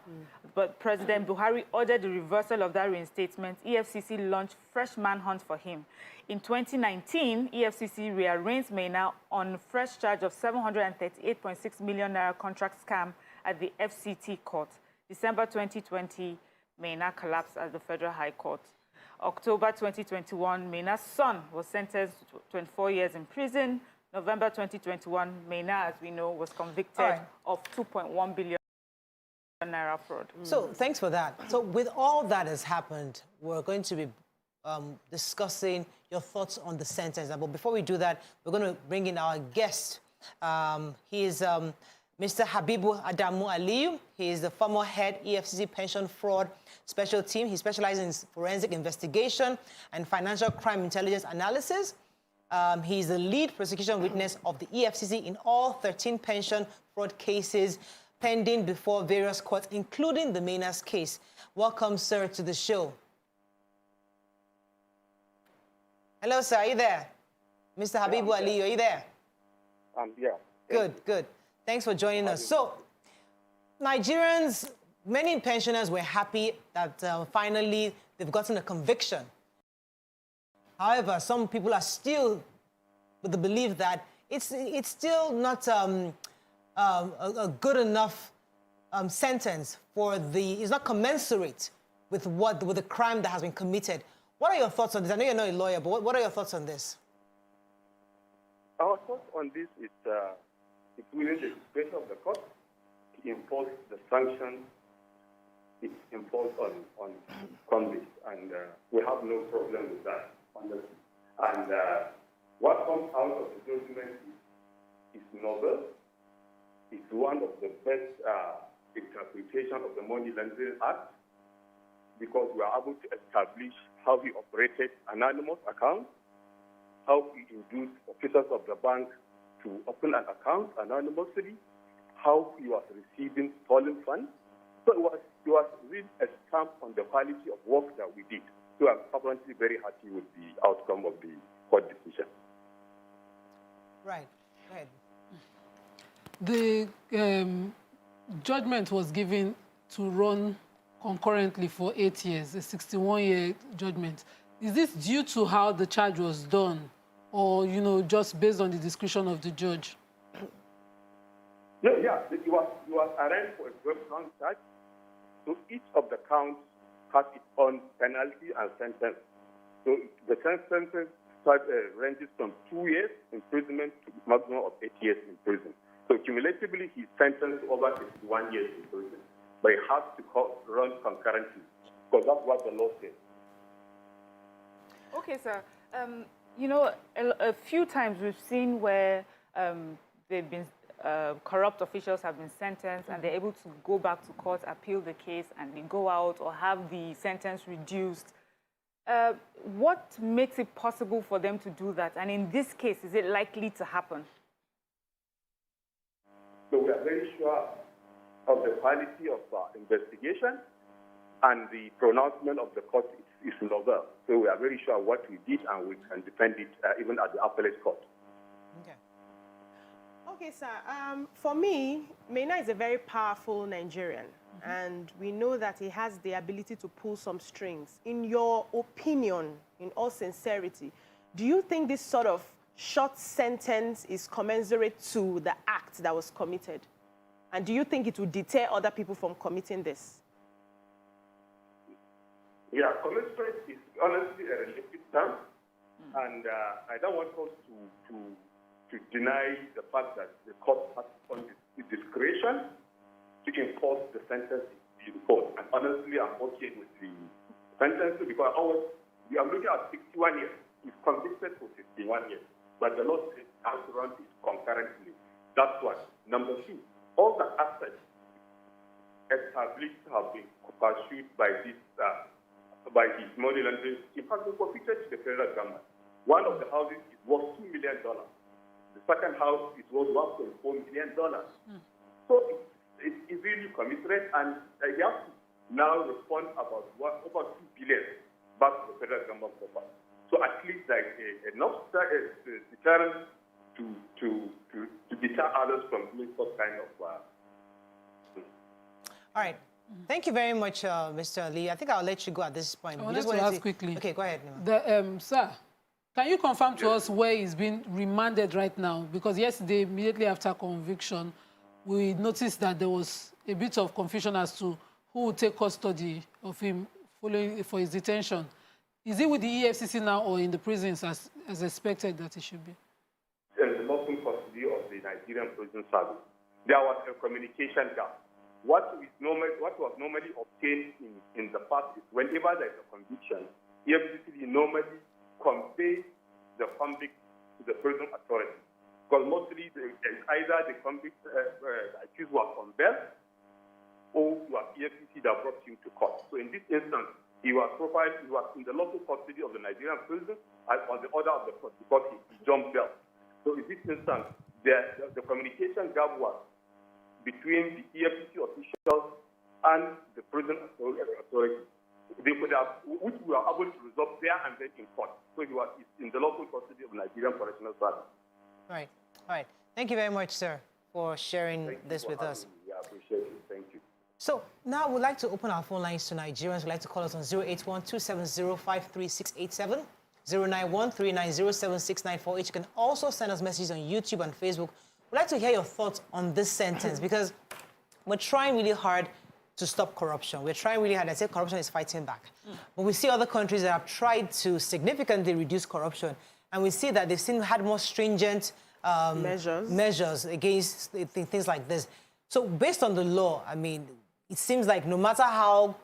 but President Buhari ordered the reversal of that reinstatement. EFCC launched fresh manhunt for him. In 2019, EFCC rearranged Maina on fresh charge of 738.6 million naira contract scam at the FCT court. December 2020, Maina collapsed at the Federal High Court. October 2021, Maina's son was sentenced to 24 years in prison. November 2021, Maina, as we know, was convicted of 2.1 billion naira fraud. So thanks for that. So with all that has happened, we're going to be discussing your thoughts on the sentence. But before we do that, we're going to bring in our guest. He is Mr. Habibu Adamu Aliyu. He is the former head EFCC pension fraud special team. He specializes in forensic investigation and financial crime intelligence analysis. He is the lead prosecution witness of the EFCC in all 13 pension fraud cases pending before various courts, including the Maina's case. Welcome, sir, to the show. Hello, sir. Are you there? Mr. Habibu Aliyu, are you there? Yeah. Good, good. Thanks for joining us. So, Nigerians, many pensioners were happy that finally they've gotten a conviction. However, some people are still with the belief that it's still not a good enough sentence for it's not commensurate with the crime that has been committed. What are your thoughts on this? I know you're not a lawyer, but what are your thoughts on this? Our thoughts on this is it's within the discretion of the court to impose the sanctions it's imposed on convicts, and we have no problem with that, honestly. And what comes out of the judgment is novel. It's one of the best interpretations of the Money Laundering Act, because we are able to establish how he operated anonymous accounts, how he induced officers of the bank to open an account anonymously, how he was receiving stolen funds. So it was really a stamp on the quality of work that we did. So I'm apparently very happy with the outcome of the court decision. Right. Go ahead. The judgment was given to run concurrently for 8 years, a 61-year judgment. Is this due to how the charge was done, or, you know, just based on the discretion of the judge? Yeah, it was arraigned for a 12-count charge. So each of the counts has its own penalty and sentence. So the sentence ranges from 2 years imprisonment to a maximum of 8 years in prison. So cumulatively, he's sentenced over 61 years in prison. But he has to run concurrently, because that's what the law says. Okay, sir. You know, a few times we've seen where they've been corrupt officials have been sentenced and they're able to go back to court, appeal the case, and they go out or have the sentence reduced. What makes it possible for them to do that? And in this case, is it likely to happen? So we are very sure of the quality of investigation, and the pronouncement of the court is novel. So we are very sure of what we did, and we can defend it even at the appellate court. Okay. Okay, sir. For me, Maina is a very powerful Nigerian, and we know that he has the ability to pull some strings. In your opinion, in all sincerity, do you think this sort of short sentence is commensurate to the act that was committed? And do you think it will deter other people from committing this? Yeah, commensurate is honestly a relative term, and I don't want us to deny the fact that the court has on the discretion to enforce the sentence in court. And honestly, I'm okay with the sentence, because we are looking at 61 years. He's convicted for 61 years, but the law says has to run it concurrently. That's one. Number two, all the assets established have been pursued by this by his money laundering. In fact, they forfeited to the federal government. One of the houses is worth $2 million. The second house is worth $1.4 million. So it's really commensurate, and he has to now refund about over 2 billion back to the federal government coffers. So at least like enough deterrent to deter others from doing such kind of. All right. Thank you very much, Mr. Lee. I think I'll let you go at this point. I wanted to ask quickly. Okay, go ahead. Sir, can you confirm to us where he's been remanded right now? Because yesterday, immediately after conviction, we noticed that there was a bit of confusion as to who would take custody of him following for his detention. Is he with the EFCC now or in the prisons as expected that he should be? In the lawful custody of the Nigerian prison service, there was a communication gap. What was normally obtained in the past is whenever there is a conviction, EFCC normally conveys the convict to the prison authority. Because mostly either the convict accused was on bail or it was EFCC that brought him to court. So in this instance, he was in the lawful custody of the Nigerian prison on the order of the court because he jumped bail. So in this instance, the communication gap was between the EFCC officials and the prison authority. They could have, which we are able to resolve there and then in court. So he was in the local custody of Nigerian Correctional Service. Right. All right. Thank you very much, sir, for sharing this with us. I appreciate it. Thank you. So now we'd like to open our phone lines to Nigerians. We'd like to call us on 081-270-53687, 091-390-7694. You can also send us messages on YouTube and Facebook. We'd like to hear your thoughts on this sentence because we're trying really hard to stop corruption. We're trying really hard. I say corruption is fighting back. But we see other countries that have tried to significantly reduce corruption, and we see that they've had more stringent measures against things like this. So based on the law, I mean, it seems like no matter how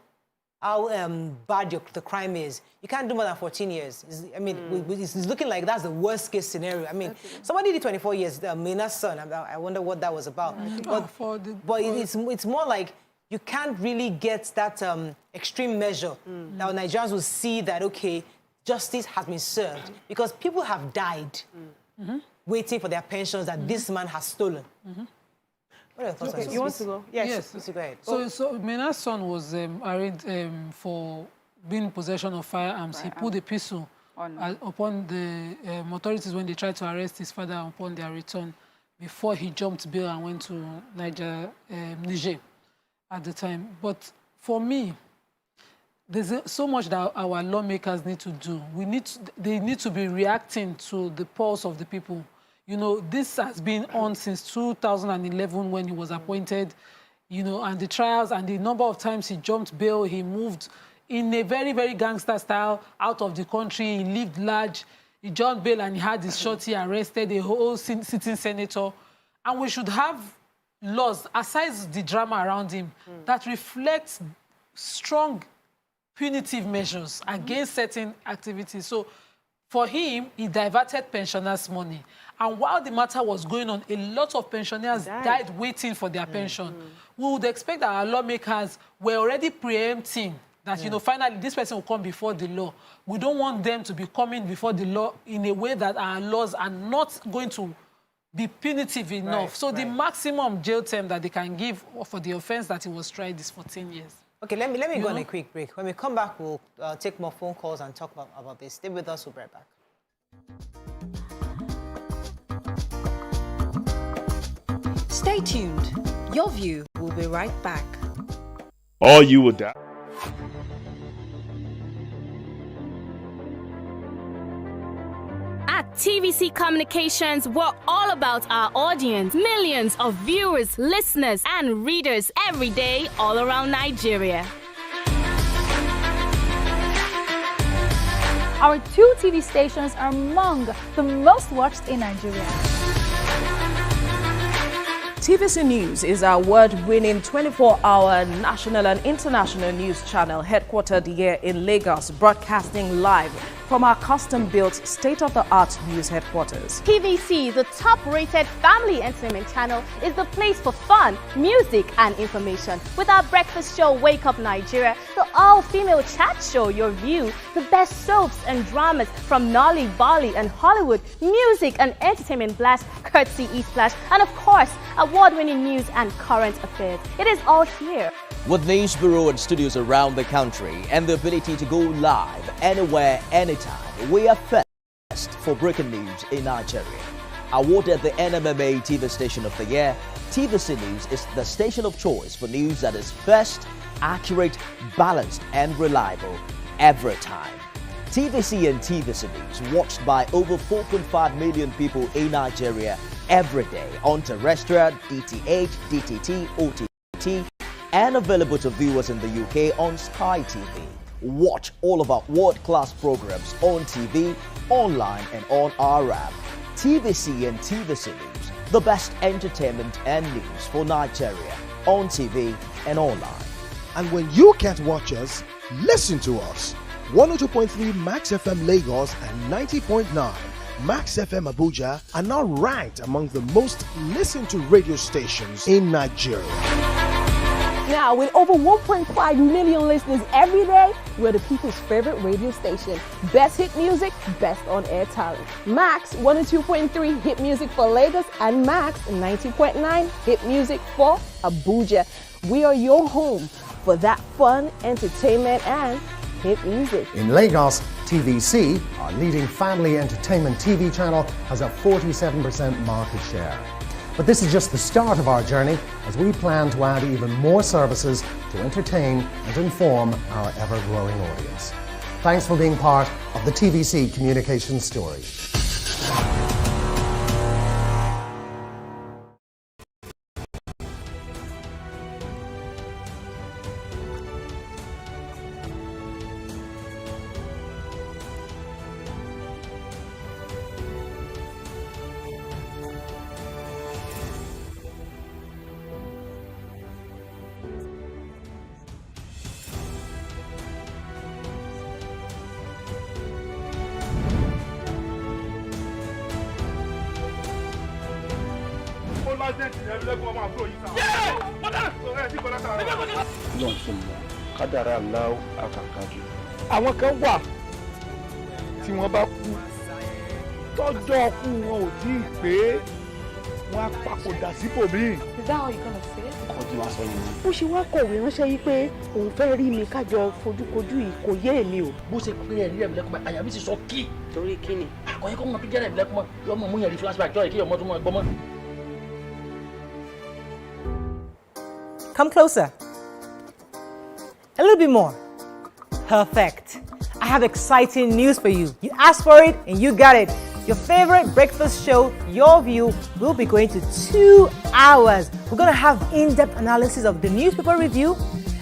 bad the crime is, you can't do more than 14 years. It's looking like that's the worst case scenario. I mean, somebody did 24 years, Maina's son. I wonder what that was about. But it's more like you can't really get that extreme measure. Now Nigerians will see that, okay, justice has been served because people have died waiting for their pensions that this man has stolen. What are your thoughts on this? You want to go? Yes. Go ahead. So Maina's son was arraigned for being in possession of firearms. He pulled a pistol upon the authorities when they tried to arrest his father upon their return before he jumped bail and went to Niger at the time. But for me, there's so much that our lawmakers need to do. They need to be reacting to the pulse of the people. You know, this has been on since 2011 when he was appointed, you know, and the trials and the number of times he jumped bail, he moved in a very, very gangster style out of the country. He lived large. He jumped bail and he had his shorty arrested, a whole sitting senator. And we should have laws, aside the drama around him, that reflects strong punitive measures against certain activities. So for him, he diverted pensioners' money. And while the matter was going on, a lot of pensioners died waiting for their pension. We would expect that our lawmakers were already preempting that, you know, finally this person will come before the law. We don't want them to be coming before the law in a way that our laws are not going to be punitive enough. So the maximum jail term that they can give for the offense that he was tried is 14 years. Okay, let me go on a quick break. When we come back, we'll take more phone calls and talk about this. Stay with us, we'll be right back. Stay tuned. Your view will be right back. Or you will die. At TVC Communications, we're all about our audience. Millions of viewers, listeners, and readers every day all around Nigeria. Our 2 TV stations are among the most watched in Nigeria. TVC News is our award-winning 24-hour national and international news channel headquartered here in Lagos, broadcasting live from our custom-built state-of-the-art news headquarters. TVC, the top-rated family entertainment channel, is the place for fun, music, and information. With our breakfast show, Wake Up Nigeria, the all-female chat show, Your View, the best soaps and dramas from Nolly, Bolly, and Hollywood, music and entertainment blast, courtesy East Flash, and of course, award-winning news and current affairs. It is all here. With news bureau and studios around the country and the ability to go live anywhere, anytime, we are first for breaking news in Nigeria. Awarded the NMMA TV Station of the Year, TVC News is the station of choice for news that is first, accurate, balanced and reliable every time. TVC and TVC News watched by over 4.5 million people in Nigeria every day on terrestrial, DTH, DTT, OTT, and available to viewers in the UK on Sky TV. Watch all of our world-class programs on TV, online and on our app. TVC and TVC News, the best entertainment and news for Nigeria on TV and online. And when you can't watch us, listen to us. 102.3 Max FM Lagos and 90.9 Max FM Abuja are now ranked among the most listened to radio stations in Nigeria. Now, with over 1.5 million listeners every day, we're the people's favorite radio station. Best hit music, best on-air talent. Max 102.3 hit music for Lagos and Max 90.9 hit music for Abuja. We are your home for that fun, entertainment, and hit music. In Lagos, TVC, our leading family entertainment TV channel, has a 47% market share. But this is just the start of our journey, as we plan to add even more services to entertain and inform our ever-growing audience. Thanks for being part of the TVC communications story. Àwọn kan wà tí wọ́n bá kú tọ́jọ́ ọkú wọn ò tí ì pé wọ́n á papòdà síbòmíì. Is that how you're gonna say it? Ọkọ̀ tí wọ́n sọ nìyẹn. Bó ṣe wá kọ̀wé ránṣẹ́ yìí pé òun fẹ́ rí mi kájọ fojúkojú yìí kò yé èmi o. Bó ṣe pé ẹ̀rí ẹ̀mí lẹ́kùnmọ́ àyà mi ti sọ kí. Torí kí ni? Àkọ́yẹ́ kọ́ mọ bí jẹ́rẹ̀ ẹ̀mí lẹ́kùnmọ́ yọ mọ̀ mú yẹn rí flashback jọ́ ìkí ọmọ tó mọ̀ ẹgbọ́n mọ́. Come closer. A little bit more. Perfect. I have exciting news for you. You asked for it and you got it. Your favorite breakfast show, Your View, will be going to 2 hours. We're going to have in-depth analysis of the newspaper review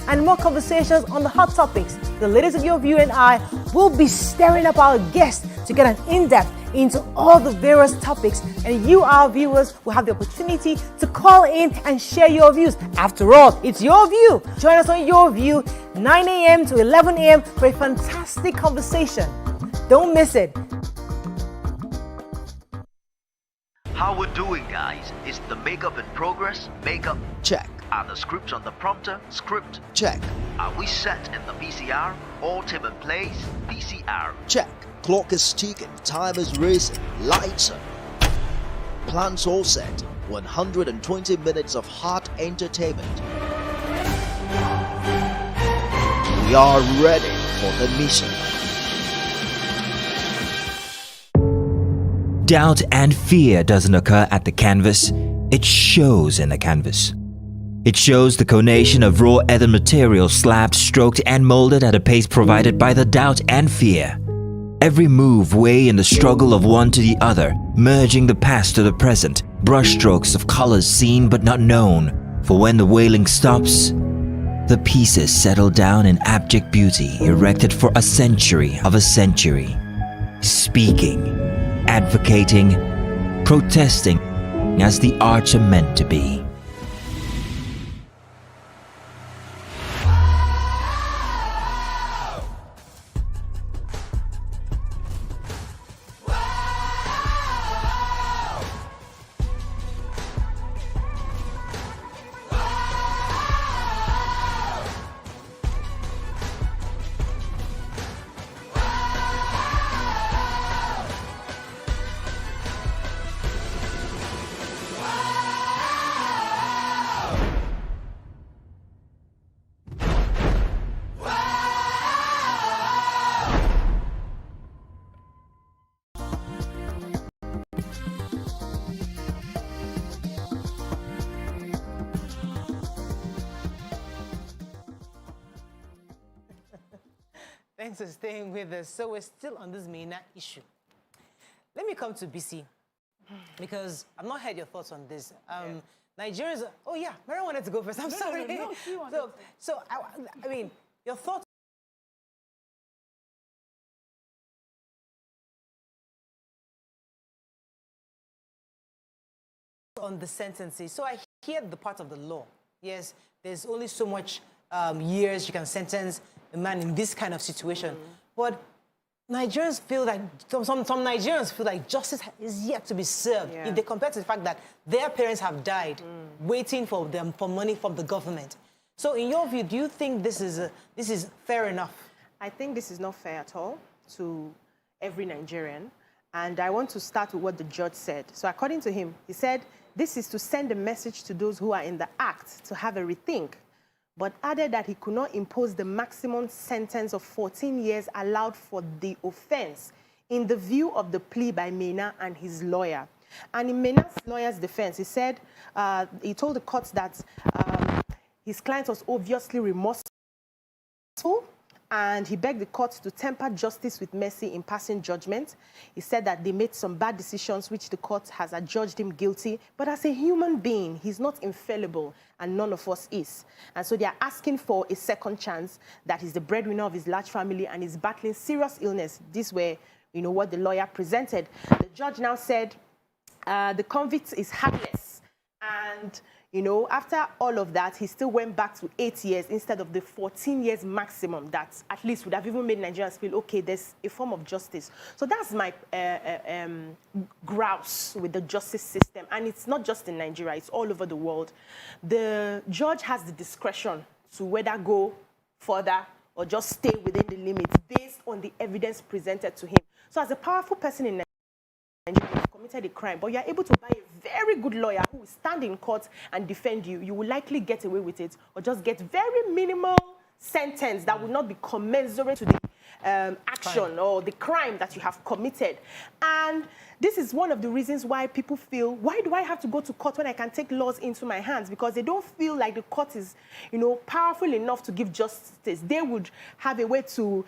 and more conversations on the hot topics. The ladies of Your View and I will be stirring up our guests to get an in-depth into all the various topics, and you, our viewers, will have the opportunity to call in and share your views. After all, it's your view. Join us on Your View, 9 a.m. to 11 a.m. for a fantastic conversation. Don't miss it. How we're doing, guys? Is the makeup in progress? Makeup check. Are the scripts on the prompter? Script check. Are we set in the PCR? All team in place? PCR check. Clock is ticking, time is racing, lights on. Plans all set, 120 minutes of hot entertainment. We are ready for the mission. Doubt and fear doesn't occur at the canvas, it shows in the canvas. It shows the conation of raw earthen material slabbed, stroked and molded at a pace provided by the doubt and fear. Every move weigh in the struggle of one to the other, merging the past to the present, brushstrokes of colors seen but not known. For when the wailing stops, the pieces settle down in abject beauty, erected for a century of a century. Speaking, advocating, protesting as the arts are meant to be. Thanks for staying with us. So we're still on this Maina issue. Let me come to BC, because I've not heard your thoughts on this. Nigerians, oh yeah, Mary wanted to go first. I'm sorry. No, she wanted so I mean, your thoughts on the sentences. So I hear the part of the law. Yes, there's only so much years you can sentence a man in this kind of situation. But Nigerians feel like, some Nigerians feel like justice is yet to be served if they compare to the fact that their parents have died waiting for them for money from the government. So in your view, do you think this is fair enough? I think this is not fair at all to every Nigerian. And I want to start with what the judge said. So according to him, he said, this is to send a message to those who are in the act to have a rethink, but added that he could not impose the maximum sentence of 14 years allowed for the offense in the view of the plea by Maina and his lawyer. And in Maina's lawyer's defense, he said, he told the court that his client was obviously remorseful, and he begged the court to temper justice with mercy in passing judgment. He said that they made some bad decisions, which the court has adjudged him guilty. But as a human being, he's not infallible, and none of us is. And so they are asking for a second chance, that he's the breadwinner of his large family and is battling serious illness. This were, what the lawyer presented. The judge now said the convict is harmless. And after all of that, he still went back to 8 years instead of the 14 years maximum that at least would have even made Nigerians feel, okay, there's a form of justice. So that's my grouse with the justice system. And it's not just in Nigeria, it's all over the world. The judge has the discretion to whether go further or just stay within the limits based on the evidence presented to him. So as a powerful person in Nigeria, you've committed a crime, but you're able to buy a very good lawyer who will stand in court and defend you, you will likely get away with it or just get very minimal sentence that will not be commensurate to the action or the crime that you have committed. And this is one of the reasons why people feel, why do I have to go to court when I can take laws into my hands? Because they don't feel like the court is, powerful enough to give justice. They would have a way to,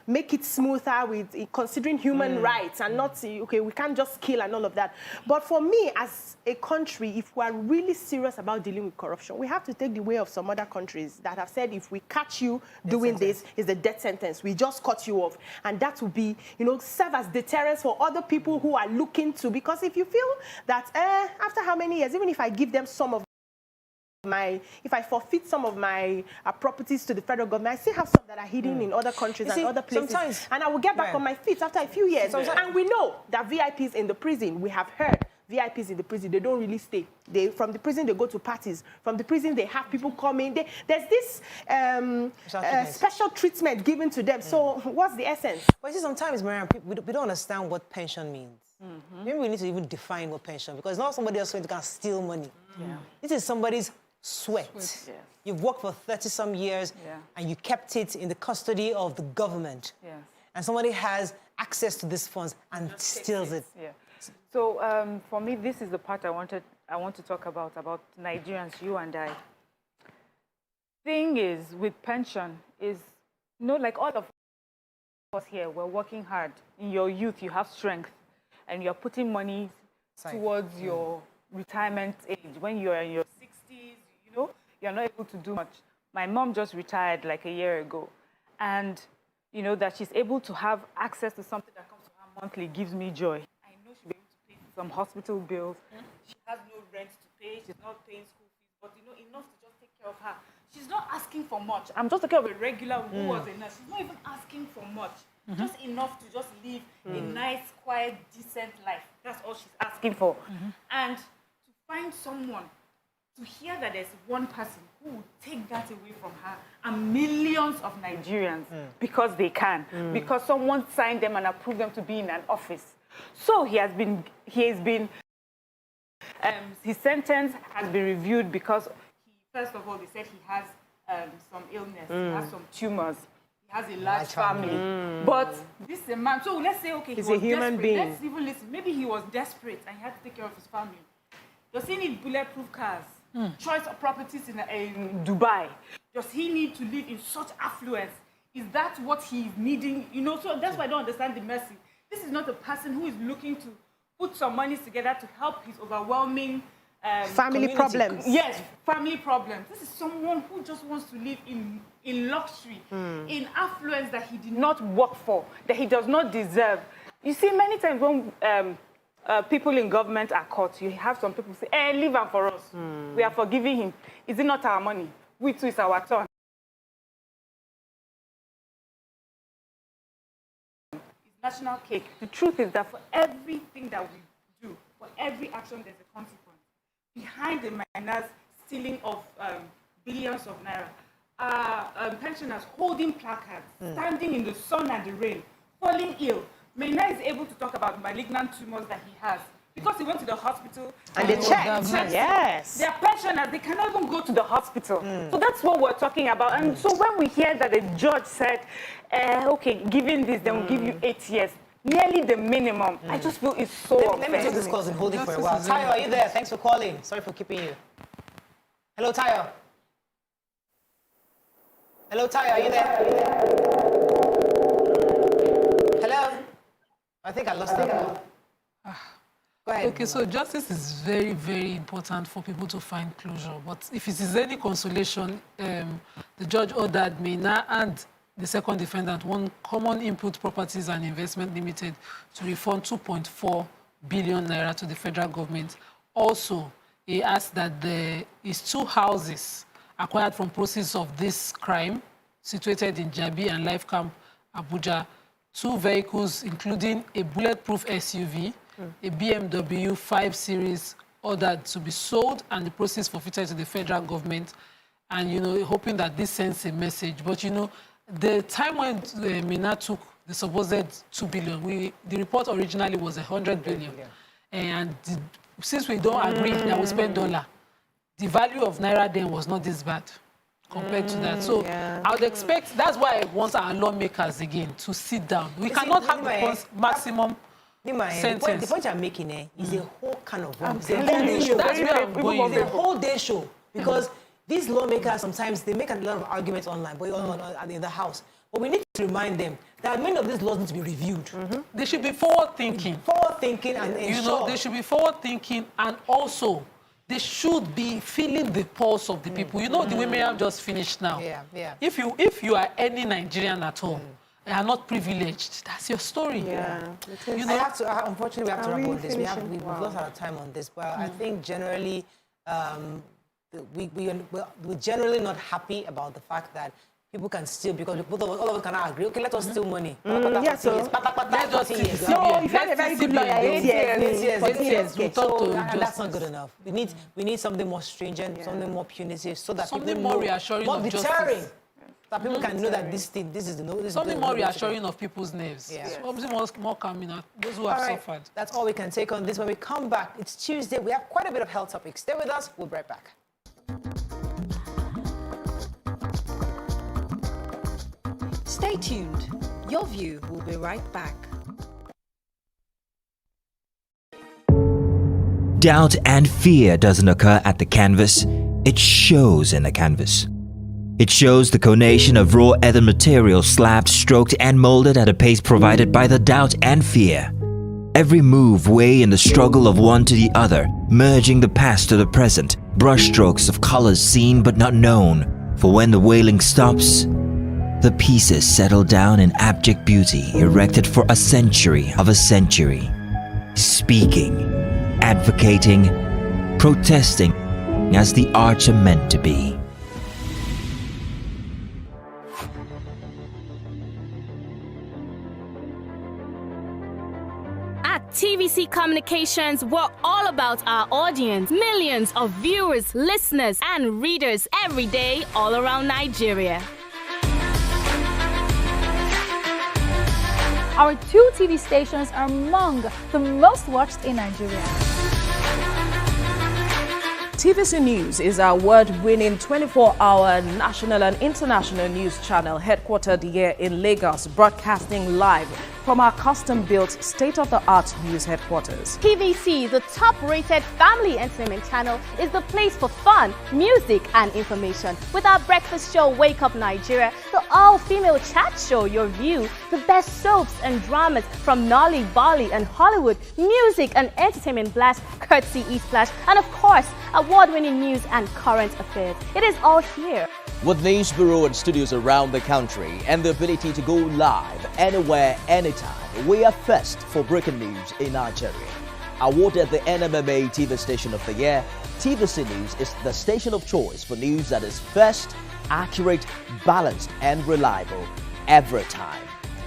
make it smoother with considering human rights and not, okay, we can't just kill and all of that. But for me, as a country, if we are really serious about dealing with corruption, we have to take the way of some other countries that have said, if we catch you doing this, is the death sentence. We just cut you off. And that will be, serve as deterrence for other people who are looking to, because if you feel that after how many years, even if I give them some of if I forfeit some of my properties to the federal government, I still have some that are hidden in other countries and other places. And I will get back on my feet after a few years. And we know that VIPs in the prison, we have heard, VIPs in the prison, they don't really stay. From the prison, they go to parties. From the prison, they have people coming. There's this special treatment given to them. So what's the essence? But see, sometimes, Mariam, we don't understand what pension means. Maybe we need to even define what pension, because it's not somebody else going to steal money. This is somebody's sweat. You've worked for 30-some years, and you kept it in the custody of the government. And somebody has access to these funds and steals it. So for me, this is the part I want to talk about Nigerians, you and I. Thing is, with pension, is, like all of us here, we're working hard. In your youth, you have strength, and you're putting money towards your retirement age. When you're in your 60s, you're not able to do much. My mom just retired like a year ago, and that she's able to have access to something that comes to her monthly gives me joy. I know she'll be able to pay some hospital bills. She has no rent to pay. She's not paying school fees, but enough to just take care of her. She's not asking for much. I'm just talking of a regular who was a nurse. She's not even asking for much. Just enough to just live a nice, quiet, decent life. That's all she's asking for. And to find someone, to hear that there's one person who will take that away from her, and millions of Nigerians, because they can, because someone signed them and approved them to be in an office. So his sentence has been reviewed because first of all, they said he has some illness, he has some tumors, he has a large family. But this is a man, so let's say, okay, he's a human being. Let's even listen. Maybe he was desperate and he had to take care of his family. Does he need bulletproof cars? Choice of properties in Dubai? Does he need to live in such affluence Is that what he's needing? You know, so that's why I don't understand the mercy. This is not a person who is looking to put some money together to help his overwhelming family problems. Yes, family problems. This is someone who just wants to live in luxury, in affluence that he did not work for, that he does not deserve. You see, many times when people in government are caught, you have some people say, hey, leave him for us. We are forgiving him. Is it not our money? We too, it's our turn. It's national cake. The truth is that for everything that we do, for every action, there's a consequence. Behind the Maina's stealing of billions of naira, pensioners holding placards, standing in the sun and the rain, falling ill. Maina is able to talk about malignant tumors that he has because he went to the hospital and they checked. Yes. They are pensioners, they cannot even go to the hospital. So that's what we're talking about. And so when we hear that the judge said, okay, given this, then we'll give you 8 years, nearly the minimum, I just feel it's so Let me take this call and hold it for a while. Tayo, are you there? Thanks for calling. Sorry for keeping you. Hello, Tayo. Hello, Tayo, are you there? Hello? I think I lost it. Go ahead. Okay, so justice is very, very important for people to find closure. But if it is any consolation, the judge ordered Maina and the second defendant, One Common Input Properties and Investment Limited, to refund 2.4 billion naira to the federal government. Also, he asked that there is 2 houses acquired from proceeds of this crime, situated in Jabi and Life Camp, Abuja, 2 vehicles, including a bulletproof SUV, a BMW 5 Series, ordered to be sold, and the proceeds forfeited to the federal government. And, you know, hoping that this sends a message. But, you know, the time when Maina took the supposed 2 billion, the report originally was 100 billion. And since we don't agree that we spend dollar, the value of naira then was not this bad compared to that. So I would expect, that's why I want our lawmakers again to sit down. We cannot have the maximum sentence. The point I'm making is a whole kind of one. That's where I'm going. It's a whole day show because these lawmakers sometimes they make a lot of arguments online, but in the house. But we need to remind them that many of these laws need to be reviewed. They should be forward-thinking. Forward-thinking and you know, they should be forward-thinking, and also they should be feeling the pulse of the people. You know, the way Miriam just finished now. If you are any Nigerian at all, you are not privileged. That's your story. You know, unfortunately, we have to wrap on this. We've lost our time on this, but I think generally, we're generally not happy about the fact that people can steal because all of us cannot agree. Okay, let us steal money. Yes, so let us steal. No, if you have a very good lawyer, 8 years. That's not good enough. We need something more stringent, something more punitive, so that something people more reassuring, more of deterring. Justice. That people can know that this is the something more reassuring of people's nerves. Something more calming out those who have suffered. That's all we can take on this. When we come back, it's Tuesday. We have quite a bit of health topics. Stay with us. We'll be right back. Stay tuned. Your View will be right back. Doubt and fear doesn't occur at the canvas, it shows in the canvas. It shows the conation of raw ether material slabbed, stroked and molded at a pace provided by the doubt and fear. Every move way in the struggle of one to the other, merging the past to the present, brushstrokes of colors seen but not known. For when the wailing stops, the pieces settle down in abject beauty erected for a century of a century. Speaking, advocating, protesting as the arts are meant to be. At TVC Communications, we're all about our audience. Millions of viewers, listeners, and readers every day all around Nigeria. Our 2 TV stations are among the most watched in Nigeria. TVC News is our award-winning 24-hour national and international news channel headquartered here in Lagos, broadcasting live from our custom-built state-of-the-art news headquarters. TVC, the top-rated family entertainment channel, is the place for fun, music, and information. With our breakfast show, Wake Up Nigeria, the all-female chat show, Your View, the best soaps and dramas from Nolly, Bali, and Hollywood, music and entertainment blast, courtesy eSplash, and of course, award-winning news and current affairs. It is all here. With news bureau and studios around the country and the ability to go live anywhere, anytime, we are first for breaking news in Nigeria. Awarded the NMMA TV Station of the Year, TVC News is the station of choice for news that is first, accurate, balanced, and reliable every time.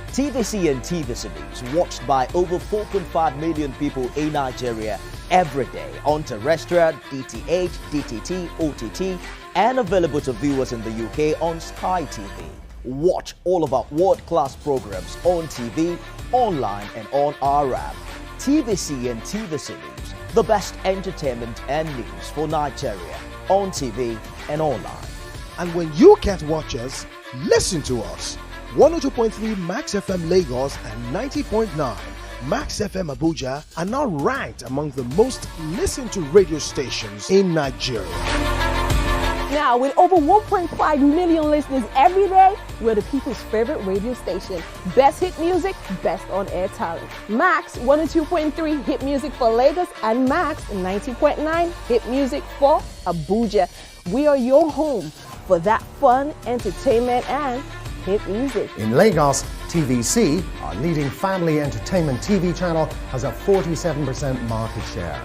TVC and TVC News watched by over 4.5 million people in Nigeria every day on terrestrial, DTH, DTT, OTT, and available to viewers in the UK on Sky TV. Watch all of our world-class programs on TV, online, and on our app. TVC and TVC News, the best entertainment and news for Nigeria on TV and online. And when you can't watch us, listen to us. 102.3 Max FM Lagos and 90.9 Max FM Abuja are now ranked among the most listened to radio stations in Nigeria. Now, with over 1.5 million listeners every day, we're the people's favorite radio station. Best hit music, best on-air talent. Max 102.3 hit music for Lagos and Max 90.9 hit music for Abuja. We are your home for that fun, entertainment, and hit music. In Lagos, TVC, our leading family entertainment TV channel, has a 47% market share.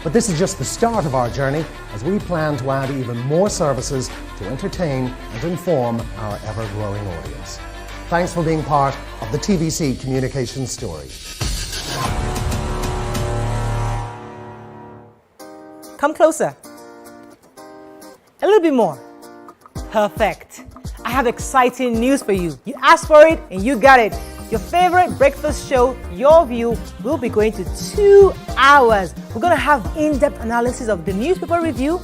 But this is just the start of our journey as we plan to add even more services to entertain and inform our ever-growing audience. Thanks for being part of the TVC communication story. Come closer. A little bit more. Perfect. I have exciting news for you. You asked for it and you got it. Your favorite breakfast show, Your View, will be going to 2 hours. We're going to have in-depth analysis of the newspaper review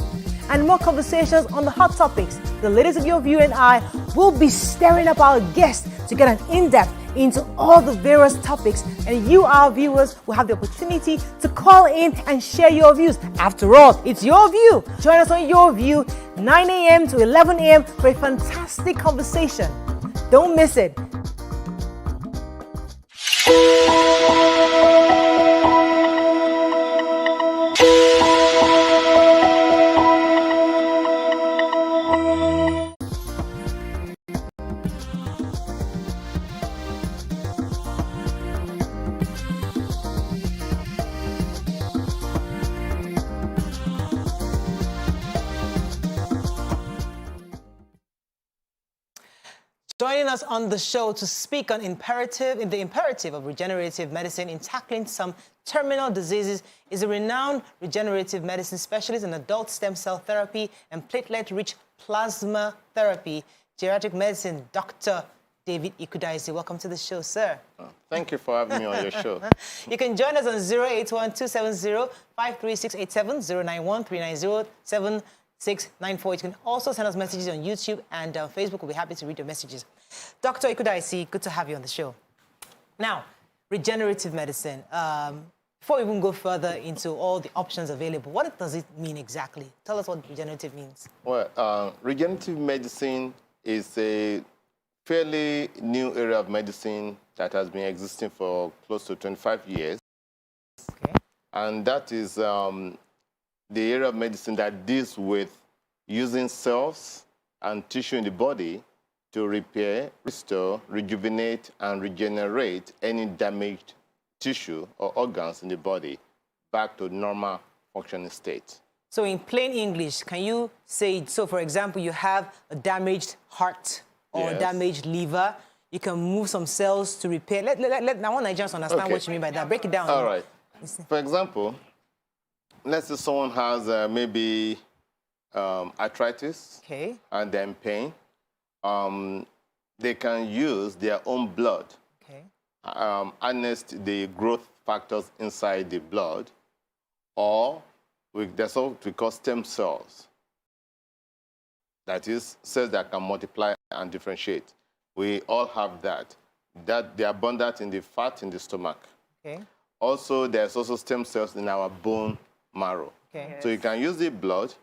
and more conversations on the hot topics. The ladies of Your View and I will be stirring up our guests to get an in-depth into all the various topics, and you, our viewers, will have the opportunity to call in and share your views. After all, it's your view. Join us on Your View, 9 a.m. to 11 a.m. for a fantastic conversation. Don't miss it. Joining us on the show to speak on the imperative of regenerative medicine in tackling some terminal diseases is a renowned regenerative medicine specialist in adult stem cell therapy and platelet-rich plasma therapy, geriatric medicine, Dr. David Ikudaisi. Welcome to the show, sir. Thank you for having me on your show. You can join us on 081-270-53687, 091-390-7694. You can also send us messages on YouTube and Facebook. We'll be happy to read your messages. Dr. Ikudaisi, good to have you on the show. Now, regenerative medicine. Before we even go further into all the options available, what does it mean exactly? Tell us what regenerative means. Well, regenerative medicine is a fairly new area of medicine that has been existing for close to 25 years. Okay. And that is the area of medicine that deals with using cells and tissue in the body to repair, restore, rejuvenate, and regenerate any damaged tissue or organs in the body back to normal functioning state. So in plain English, can you say, so for example, you have a damaged heart or a damaged liver, you can move some cells to repair. I want Nigerians to understand what you mean by that. Break it down. All right. For example, let's say someone has maybe arthritis and then pain. They can use their own blood, harness the growth factors inside the blood, or there's what we call stem cells. That is, cells that can multiply and differentiate. We all have that. that they're abundant in the fat in the stomach. Okay. Also, there's also stem cells in our bone marrow. Okay. So you can use the blood,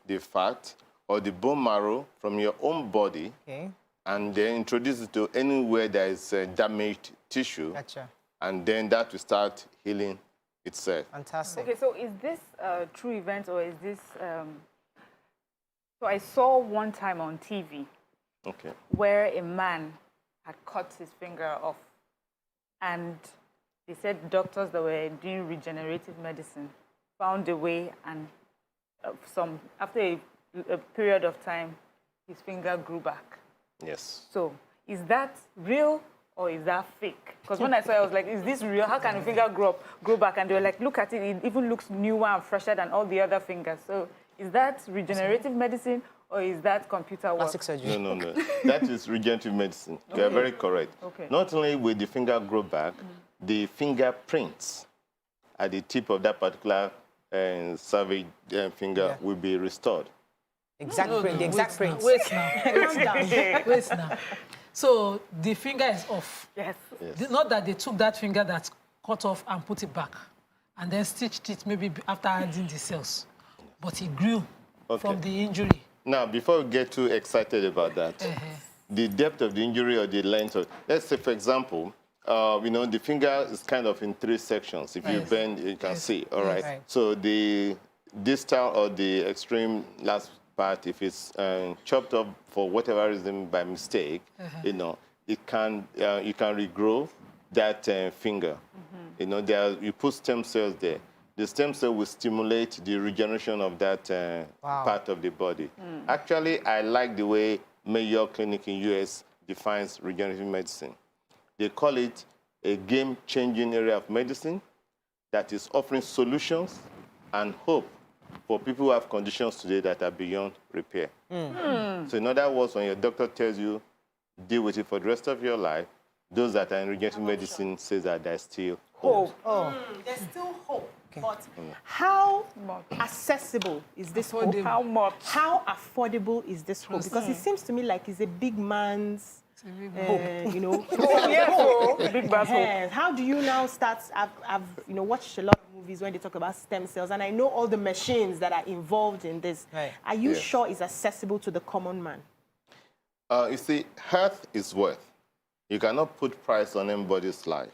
the fat, or the bone marrow from your own body, Okay. and then introduce it to anywhere there is damaged tissue. Gotcha. And then that will start healing itself. Fantastic. Okay, so is this a true event or is this... So I saw one time on TV where a man had cut his finger off, and they said doctors that were doing regenerative medicine found a way, and after a period of time, his finger grew back. Yes. So is that real or is that fake? Because when I saw it, I was like, is this real? How can a finger grow back? And they were like, look at it, it even looks newer and fresher than all the other fingers. So is that regenerative medicine or is that computer work? Plastic surgery. No. That is regenerative medicine. You are very correct. Okay. Not only will the finger grow back, the fingerprints at the tip of that particular salvage finger will be restored. Exact print, the exact print. Wait now. So the finger is off. Yes. Not that they took that finger that's cut off and put it back and then stitched it maybe after adding the cells. But it grew from the injury. Now, before we get too excited about that, the depth of the injury or the length of... Let's say, for example, the finger is kind of in 3 sections. If you bend, you can see, all right? So the distal or the extreme last part, if it's chopped up for whatever reason by mistake, it can you can regrow that finger. You put stem cells there. The stem cell will stimulate the regeneration of that part of the body. Actually, I like the way Mayo Clinic in US defines regenerative medicine. They call it a game-changing area of medicine that is offering solutions and hope for people who have conditions today that are beyond repair. So in other words, when your doctor tells you, deal with it for the rest of your life, those that are in regenerative medicine say that there's still hope. There's still hope. But how accessible is this hope? How much? How affordable is this hope? Because it seems to me like it's a big man's hope. Big man's hope. How do you now start? I've watched a lot of movies when they talk about stem cells, and I know all the machines that are involved in this. Are you sure it's accessible to the common man? You see, health is wealth. You cannot put price on anybody's life.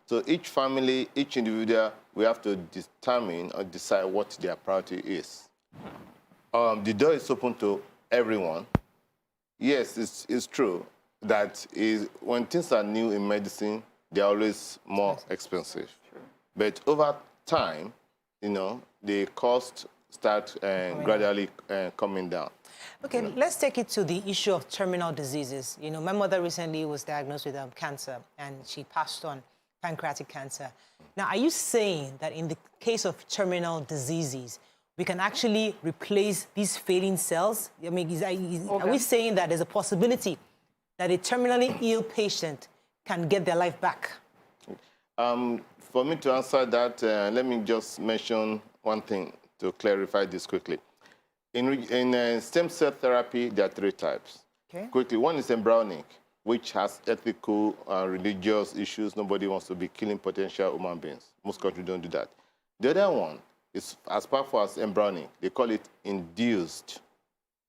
So each family, each individual, we have to determine or decide what their priority is. The door is open to everyone. Yes, it's true that when things are new in medicine, they're always more expensive. But over time, the cost start gradually coming down. Okay, let's take it to the issue of terminal diseases. My mother recently was diagnosed with cancer, and she passed on pancreatic cancer. Now, are you saying that in the case of terminal diseases, we can actually replace these failing cells? I mean, are we saying that there's a possibility that a terminally ill patient can get their life back? For me to answer that, let me just mention one thing to clarify this quickly. In stem cell therapy, there are 3 types. Quickly, one is embryonic, which has ethical and religious issues. Nobody wants to be killing potential human beings. Most countries don't do that. The other one is as powerful as embryonic. They call it induced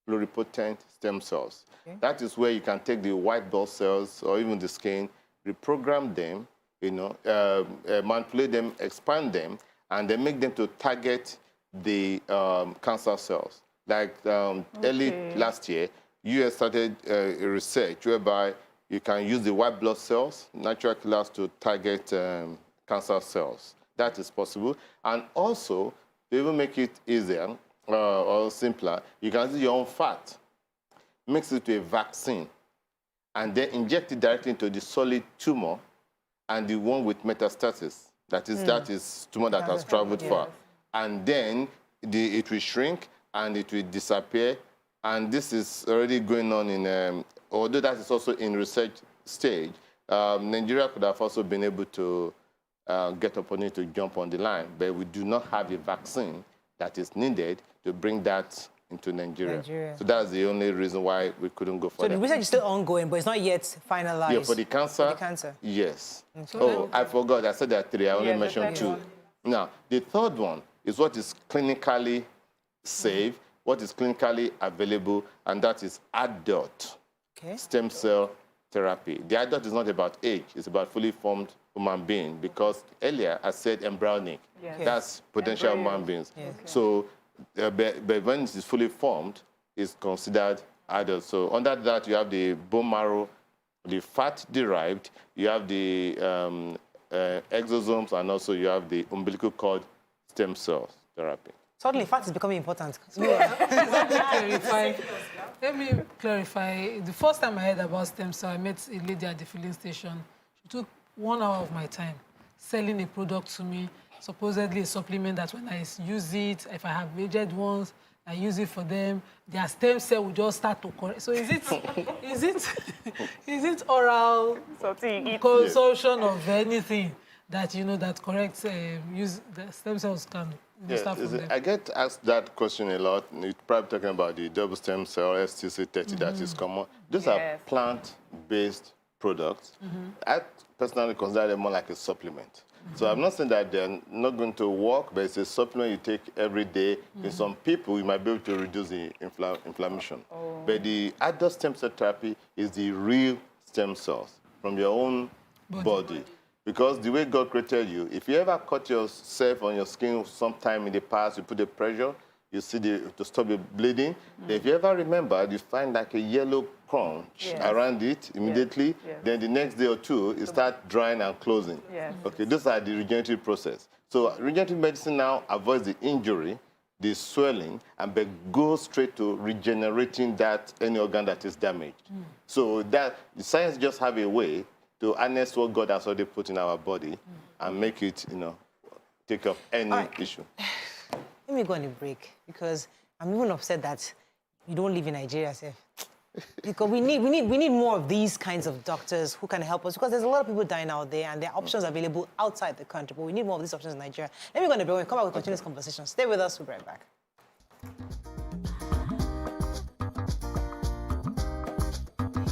pluripotent stem cells. That is where you can take the white blood cells or even the skin, reprogram them, manipulate them, expand them, and then make them to target the cancer cells. Like early last year, US started a research whereby you can use the white blood cells, natural killers, to target cancer cells. That is possible. And also, to even make it easier or simpler, you can use your own fat, mix it to a vaccine, and then inject it directly into the solid tumor and the one with metastasis. That is tumor that has traveled far. And then it will shrink and it will disappear. And this is already going on in, although that is also in research stage, Nigeria could have also been able to get opportunity to jump on the line, but we do not have a vaccine that is needed to bring that into Nigeria. So that's the only reason why we couldn't go for So that. the research is still ongoing, but it's not yet finalized. Yeah, for the cancer? For the cancer. Yes. Okay. Oh, I forgot. I said there are 3. I only mentioned 2. Now, the third one is what is clinically safe, what is clinically available, and that is adult stem cell therapy. The adult is not about age. It's about fully formed human being, because earlier I said embryonic. Yes. That's potential human beings. Yes. So, but when it is fully formed, it's considered adult. So under that, you have the bone marrow, the fat-derived, you have the exosomes, and also you have the umbilical cord stem cell therapy. Suddenly, fat is becoming important. Let me clarify. The first time I heard about stem cell, I met a lady at the filling station. She took 1 hour of my time selling a product to me, supposedly a supplement that when I use it, if I have aged ones, I use it for them, their stem cell will just start to correct. So is it oral consumption of anything that that corrects use the stem cells can start from them? I get asked that question a lot. You're probably talking about the double stem cell STC30 that is common. Those are plant-based products. I personally consider them more like a supplement. So I'm not saying that they're not going to work, but it's a supplement you take every day. In some people, you might be able to reduce the inflammation. But the adult stem cell therapy is the real stem cells from your own body. Because the way God created you, if you ever cut yourself on your skin sometime in the past, you put the pressure, you see to stop the bleeding. If you ever remember, you find like a yellow crunch around it immediately. Then the next day or two, it starts drying and closing. Okay, those are the regenerative process. So regenerative medicine now avoids the injury, the swelling, and but goes straight to regenerating any organ that is damaged. So that the science just have a way to harness what God has already put in our body and make it, take up any issue. Let me go on a break, because I'm even upset that you don't live in Nigeria, sir. Because we need more of these kinds of doctors who can help us, because there's a lot of people dying out there and there are options available outside the country, but we need more of these options in Nigeria. Let me go on a break. When we come back, we'll continue this conversation. Stay with us. We'll be right back.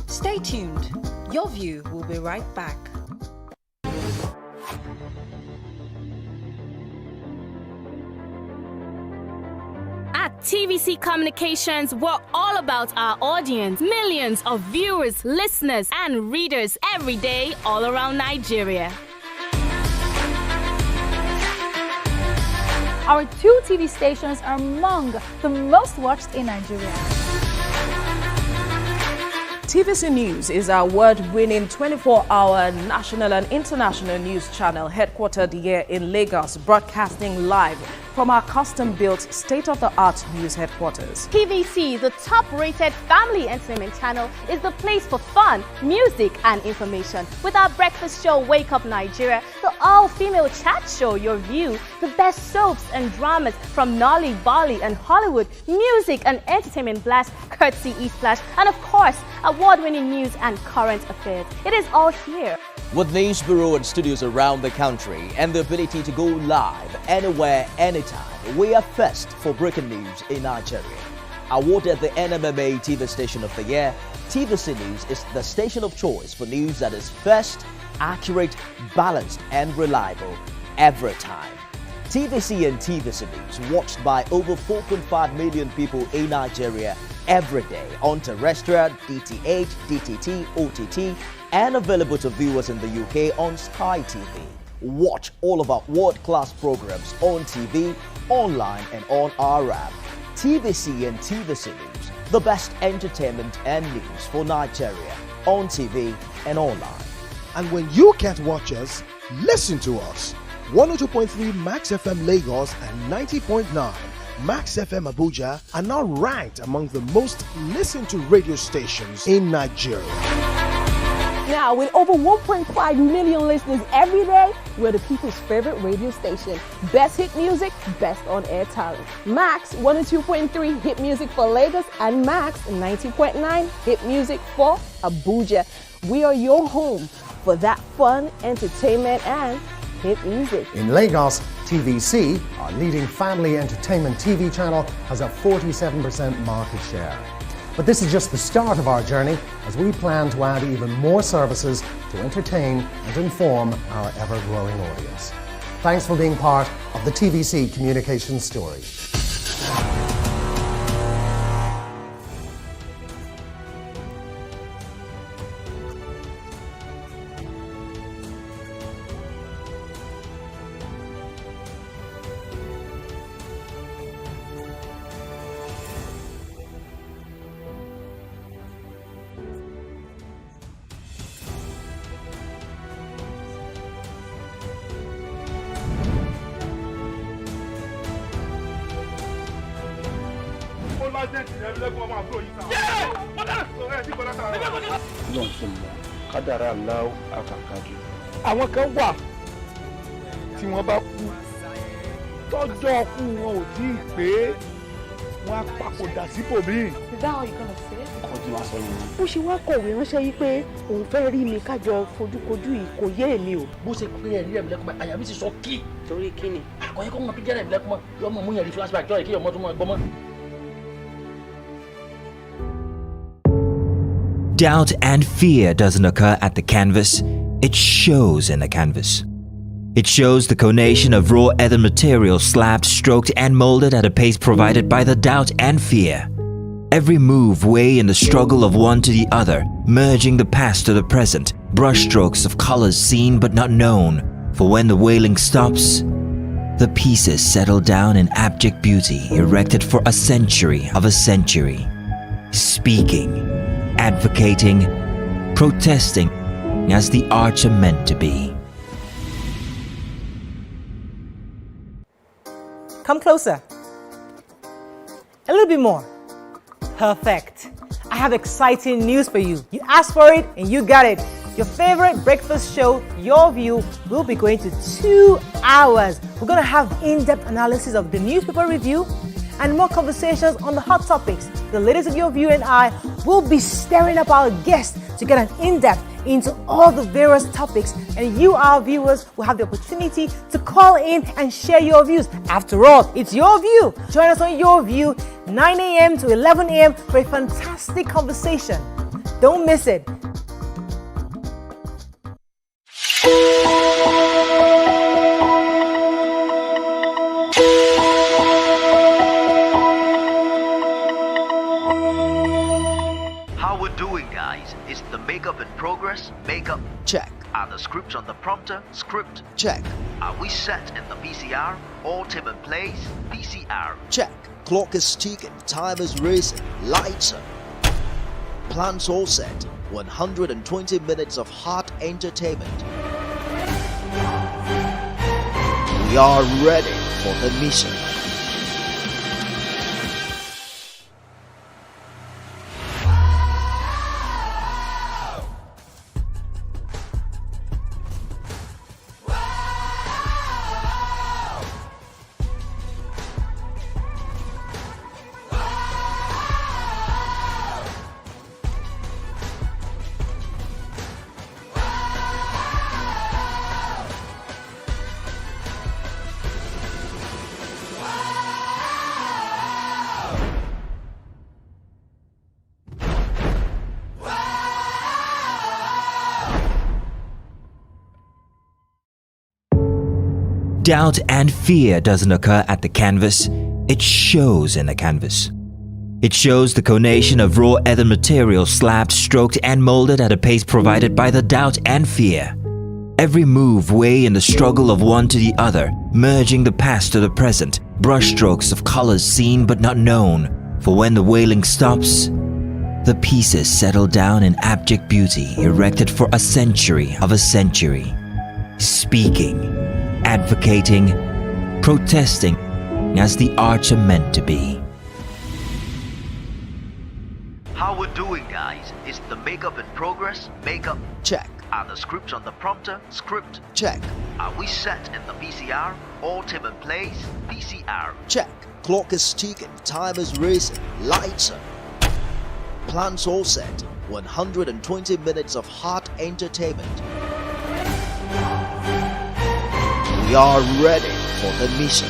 Stay tuned. Your View will be right back. At TVC Communications, we're all about our audience. Millions of viewers, listeners, and readers every day all around Nigeria. Our 2 TV stations are among the most watched in Nigeria. TVC News is our award-winning 24-hour national and international news channel headquartered here in Lagos, broadcasting live from our custom-built state-of-the-art news headquarters. TVC, the top-rated family entertainment channel, is the place for fun, music, and information. With our breakfast show, Wake Up Nigeria, the all-female chat show, Your View, the best soaps and dramas from Nolly, Bolly, and Hollywood, music and entertainment blast, courtesy E-Splash, and of course, award-winning news and current affairs. It is all here. With news bureau and studios around the country and the ability to go live anywhere, anytime, we are first for breaking news in Nigeria. Awarded the NMMA TV Station of the Year, TVC News is the station of choice for news that is first, accurate, balanced, and reliable every time. TVC and TVC News watched by over 4.5 million people in Nigeria every day on terrestrial, DTH, DTT, OTT, and available to viewers in the UK on Sky TV. Watch all of our world-class programs on TV, online, and on our app. TVC and TVC News, the best entertainment and news for Nigeria, on TV and online. And when you can't watch us, listen to us. 102.3 Max FM Lagos and 90.9 Max FM Abuja are now ranked among the most listened to radio stations in Nigeria. Now, with over 1.5 million listeners every day, we're the people's favorite radio station. Best hit music, best on-air talent. Max 102.3 hit music for Lagos and Max 90.9 hit music for Abuja. We are your home for that fun, entertainment, and hit music. In Lagos, TVC, our leading family entertainment TV channel, has a 47% market share. But this is just the start of our journey as we plan to add even more services to entertain and inform our ever-growing audience. Thanks for being part of the TVC communication story. kádàrá aláwọ̀ àkàkàjù. àwọn kan wà tí wọ́n bá kú tọ́jọ́ ọkú wọn ò tí ì pé wọ́n á papòdà síbòmíì. Is that how you're gonna say it? ọkọ tí wàá sọ yìí. bó ṣe wá kọ̀wé ránṣẹ́ yìí pé òun fẹ́ rí mi kájọ fojúkojú yìí kò yé èmi o. bó ṣe pé ẹ̀rí ẹ̀mí lẹ́kùnmọ́ àyà mi ti sọ kí. torí kí ni. àkọ́yẹ́ kọ́ mọ bí jẹ́rẹ̀ ẹ̀mí lẹ́kùnmọ́ yọmọ mú yẹn rí flashback jọ́ ìkéyọ̀ mọ́tò mọ́ ẹgbọ́n mọ́. Doubt and fear doesn't occur at the canvas, it shows in the canvas. It shows the conation of raw earthen material slabbed, stroked and molded at a pace provided by the doubt and fear. Every move way in the struggle of one to the other, merging the past to the present, brushstrokes of colors seen but not known. For when the wailing stops, the pieces settle down in abject beauty erected for a century of a century. Speaking, advocating, protesting as the arts are meant to be. Come closer. A little bit more. Perfect. I have exciting news for you. You asked for it and you got it. Your favorite breakfast show, Your View, will be going to 2 hours. We're going to have in-depth analysis of the newspaper review and more conversations on the hot topics. The ladies of Your View and I will be stirring up our guests to get an in-depth into all the various topics, and you, our viewers, will have the opportunity to call in and share your views. After all, it's your view. Join us on Your View, 9 a.m. to 11 a.m. for a fantastic conversation. Don't miss it. Makeup in progress, makeup check. Are the scripts on the prompter? Script check. Are we set in the PCR? All team in place? PCR check. Clock is ticking, time is racing, lights up. Plans all set, 120 minutes of hot entertainment. We are ready for the mission. Doubt and fear doesn't occur at the canvas, it shows in the canvas. It shows the conation of raw earthen material slabbed, stroked and molded at a pace provided by the doubt and fear. Every move way in the struggle of one to the other, merging the past to the present, brushstrokes of colors seen but not known. For when the wailing stops, the pieces settle down in abject beauty erected for a century of a century. Speaking, advocating, protesting as the arts are meant to be. How we're doing, guys? Is the makeup in progress? Makeup check. Are the scripts on the prompter? Script check. Are we set in the PCR? All team in place? PCR check. Clock is ticking, time is racing, lights up. Plans all set, 120 minutes of hot entertainment. We are ready for the mission.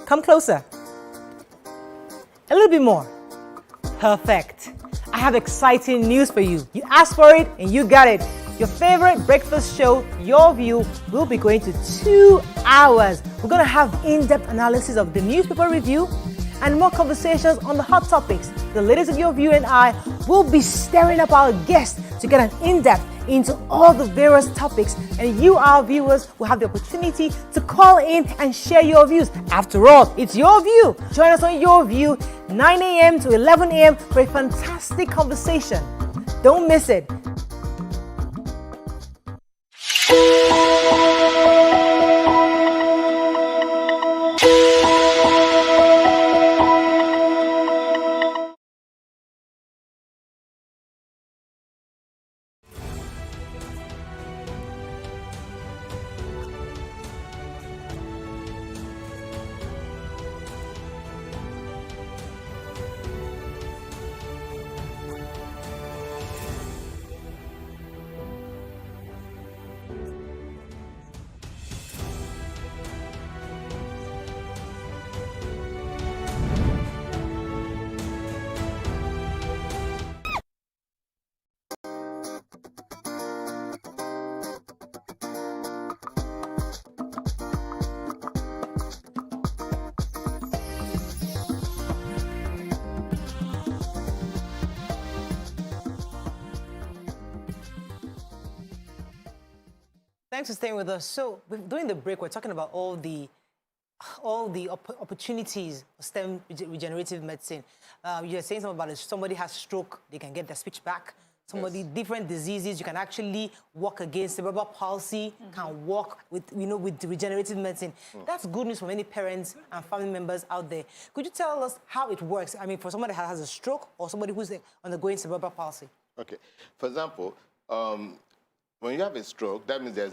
Come closer. A little bit more. Perfect. I have exciting news for you. You asked for it and you got it. Your favorite breakfast show, Your View, will be going to 2 hours. We're going to have in-depth analysis of the newspaper review and more conversations on the hot topics. The ladies of Your View and I will be stirring up our guests to get an in-depth into all the various topics, and you, our viewers, will have the opportunity to call in and share your views. After all, it's your view. Join us on Your View, 9 a.m. to 11 a.m. for a fantastic conversation. Don't miss it. Thanks for staying with us. So during the break, we're talking about all the opportunities of STEM regenerative medicine. You're saying something about if somebody has stroke, they can get their speech back. Somebody, different diseases, you can actually walk against cerebral palsy, can walk with the regenerative medicine. That's good news for many parents and family members out there. Could you tell us how it works? I mean, for somebody that has a stroke or somebody who's undergoing cerebral palsy. Okay. For example, when you have a stroke, that means there's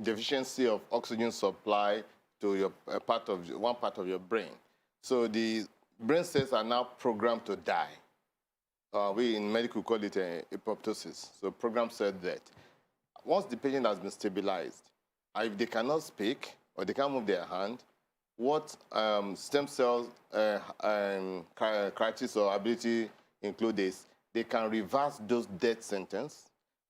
deficiency of oxygen supply to your one part of your brain. So the brain cells are now programmed to die. We in medical call it apoptosis. So programmed cell death. Once the patient has been stabilized, if they cannot speak or they can't move their hand, what stem cells characteristics or ability include is they can reverse those death sentences.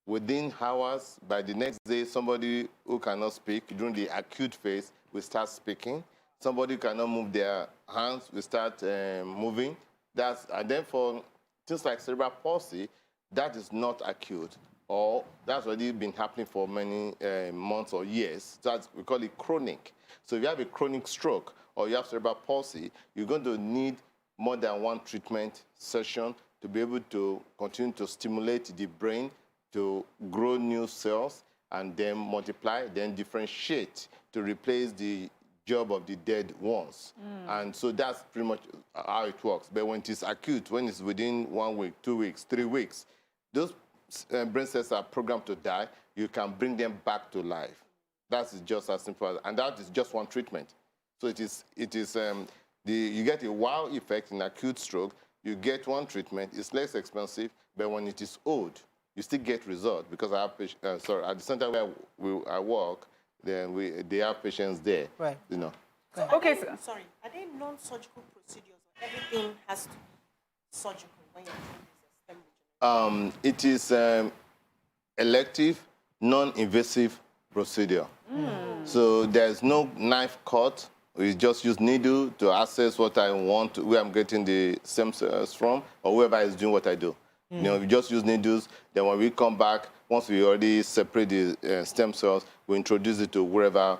Within hours, by the next day, somebody who cannot speak during the acute phase will start speaking. Somebody who cannot move their hands will start moving. And then for things like cerebral palsy, that is not acute, or that's already been happening for many months or years. We call it chronic. So if you have a chronic stroke or you have cerebral palsy, you're going to need more than one treatment session to be able to continue to stimulate the brain to grow new cells and then multiply, then differentiate to replace the job of the dead ones. And so that's pretty much how it works. But when it is acute, when it's within 1 week, 2 weeks, 3 weeks, those brain cells are programmed to die. You can bring them back to life. That's just as simple as, and that is just one treatment. So you get a wow effect in acute stroke. You get one treatment. It's less expensive, but when it is old, you still get results because I have at the center where I work, then they have patients there. Right. You know. Okay, sorry. Are they non-surgical procedures? Or everything has to be surgical when you're doing this? It is elective, non-invasive procedure. So there's no knife cut. We just use needle to access what I want, where I'm getting the stem cells from, or whoever is doing what I do. You know, we just use needles. Then when we come back, once we already separate the stem cells, we introduce it to wherever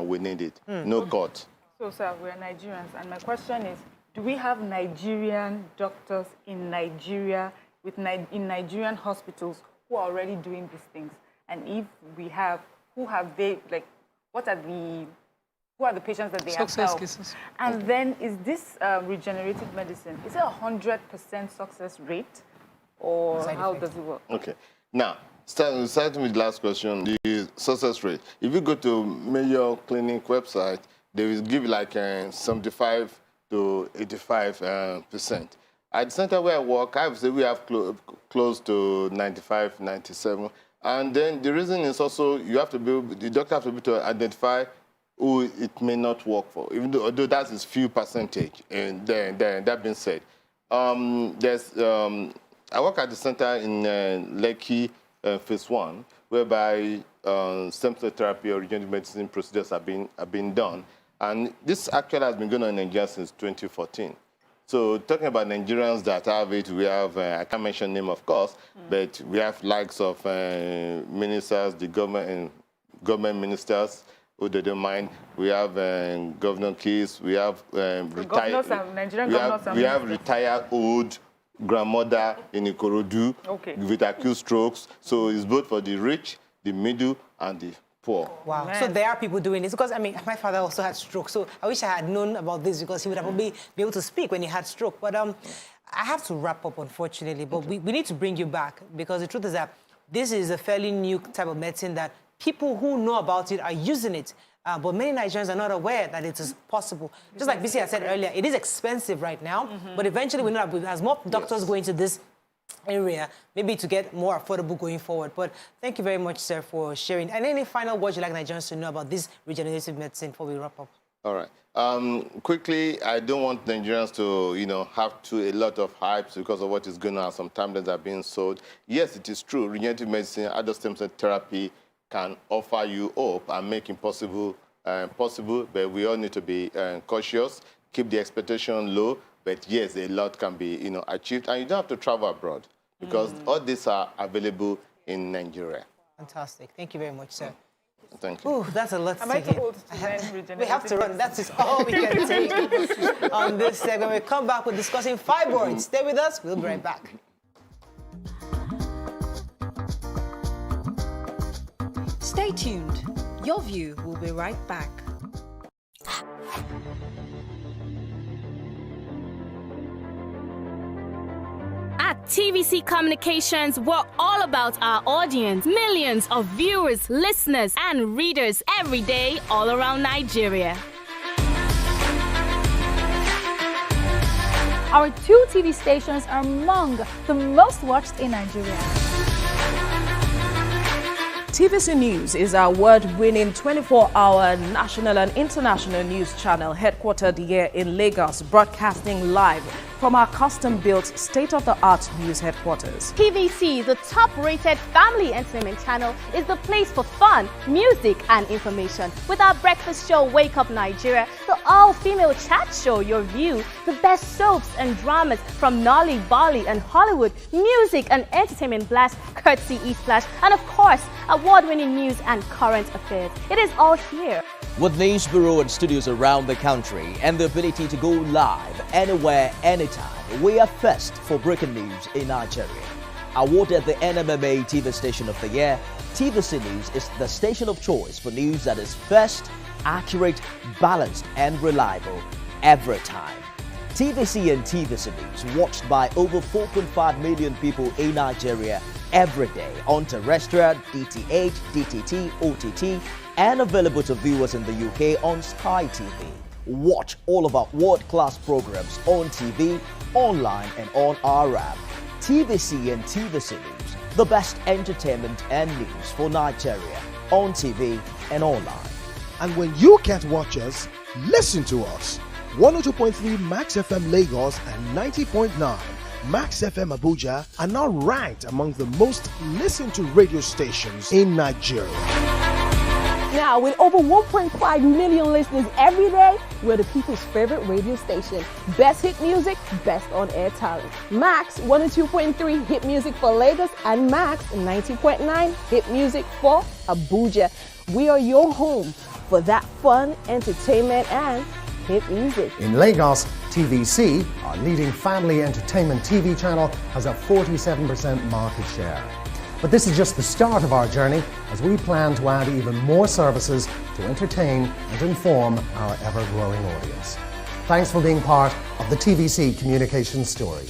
we need it. No cut. So, sir, we're Nigerians, and my question is, do we have Nigerian doctors in Nigeria, in Nigerian hospitals who are already doing these things? And if we have, who have they, like, who are the patients that they have helped? Cases. And then, is this regenerative medicine, is it 100% success rate? Or how does it work? Okay. Now, starting with the last question, the success rate. If you go to Mayo Clinic website, they will give like 75 to 85%. At the center where I work, I would say we have close to 95, 97. And then the reason is also the doctor has to be able to identify who it may not work for, even though although that is few percentage. And then that being said, I work at the center in Lekki, phase 1, whereby stem cell therapy or regenerative medicine procedures have been done. And this actually has been going on in Nigeria since 2014. So talking about Nigerians that have it, we have, I can't mention name, of course, but we have likes of ministers, the government ministers, who they don't mind. We have Governor Keys, we have retired old grandmother in Ikorodu with acute strokes. So it's both for the rich, the middle, and the poor. Wow. Man. So there are people doing this. Because, I mean, my father also had stroke. So I wish I had known about this because he would have probably be able to speak when he had stroke. But I have to wrap up, unfortunately. But we need to bring you back because the truth is that this is a fairly new type of medicine that people who know about it are using it. But many Nigerians are not aware that it is possible. Just like BC had said earlier, it is expensive right now, but eventually we know that as more doctors go into this area, maybe to get more affordable going forward. But thank you very much, sir, for sharing. And any final words you'd like Nigerians to know about this regenerative medicine before we wrap up? All right. Quickly, I don't want Nigerians to, have a lot of hype because of what is going on. Some tablets are being sold. Yes, it is true. Regenerative medicine, adult stem cell therapy can offer you hope and make it possible, but we all need to be cautious, keep the expectation low. But yes, a lot can be, achieved, and you don't have to travel abroad because all these are available in Nigeria. Fantastic. Thank you very much, sir. Thank you. Ooh, that's a lot to take in. We have to run. That is all we can take on this segment. When we come back, we're discussing fibroids. Stay with us. We'll be right back. Stay tuned. Your View will be right back. At TVC Communications, we're all about our audience. Millions of viewers, listeners, and readers every day all around Nigeria. Our 2 TV stations are among the most watched in Nigeria. TVC News is our award-winning 24-hour national and international news channel headquartered here in Lagos, broadcasting live from our custom-built state-of-the-art news headquarters. TVC, the top-rated family entertainment channel, is the place for fun, music, and information. With our breakfast show, Wake Up Nigeria, the all-female chat show, Your View, the best soaps and dramas from Nolly, Bali, and Hollywood, music and entertainment blast, courtesy E-Splash, and of course, award-winning news and current affairs. It is all here. With news bureau and studios around the country and the ability to go live anywhere, anytime, we are first for breaking news in Nigeria. Awarded the NMMA TV Station of the Year, TVC News is the station of choice for news that is first, accurate, balanced, and reliable every time. TVC and TVC News watched by over 4.5 million people in Nigeria every day on terrestrial, DTH, DTT, OTT, and available to viewers in the UK on Sky TV. Watch all of our world-class programs on TV, online, and on our app. TVC and TVC News, the best entertainment and news for Nigeria on TV and online. And when you can't watch us, listen to us. 102.3 Max FM Lagos and 90.9 Max FM Abuja are now ranked among the most listened to radio stations in Nigeria. Now, with over 1.5 million listeners every day, we're the people's favorite radio station. Best hit music, best on-air talent. Max 102.3 hit music for Lagos and Max 90.9 hit music for Abuja. We are your home for that fun, entertainment, and hit music. In Lagos, TVC, our leading family entertainment TV channel, has a 47% market share. But this is just the start of our journey as we plan to add even more services to entertain and inform our ever-growing audience. Thanks for being part of the TVC communication story.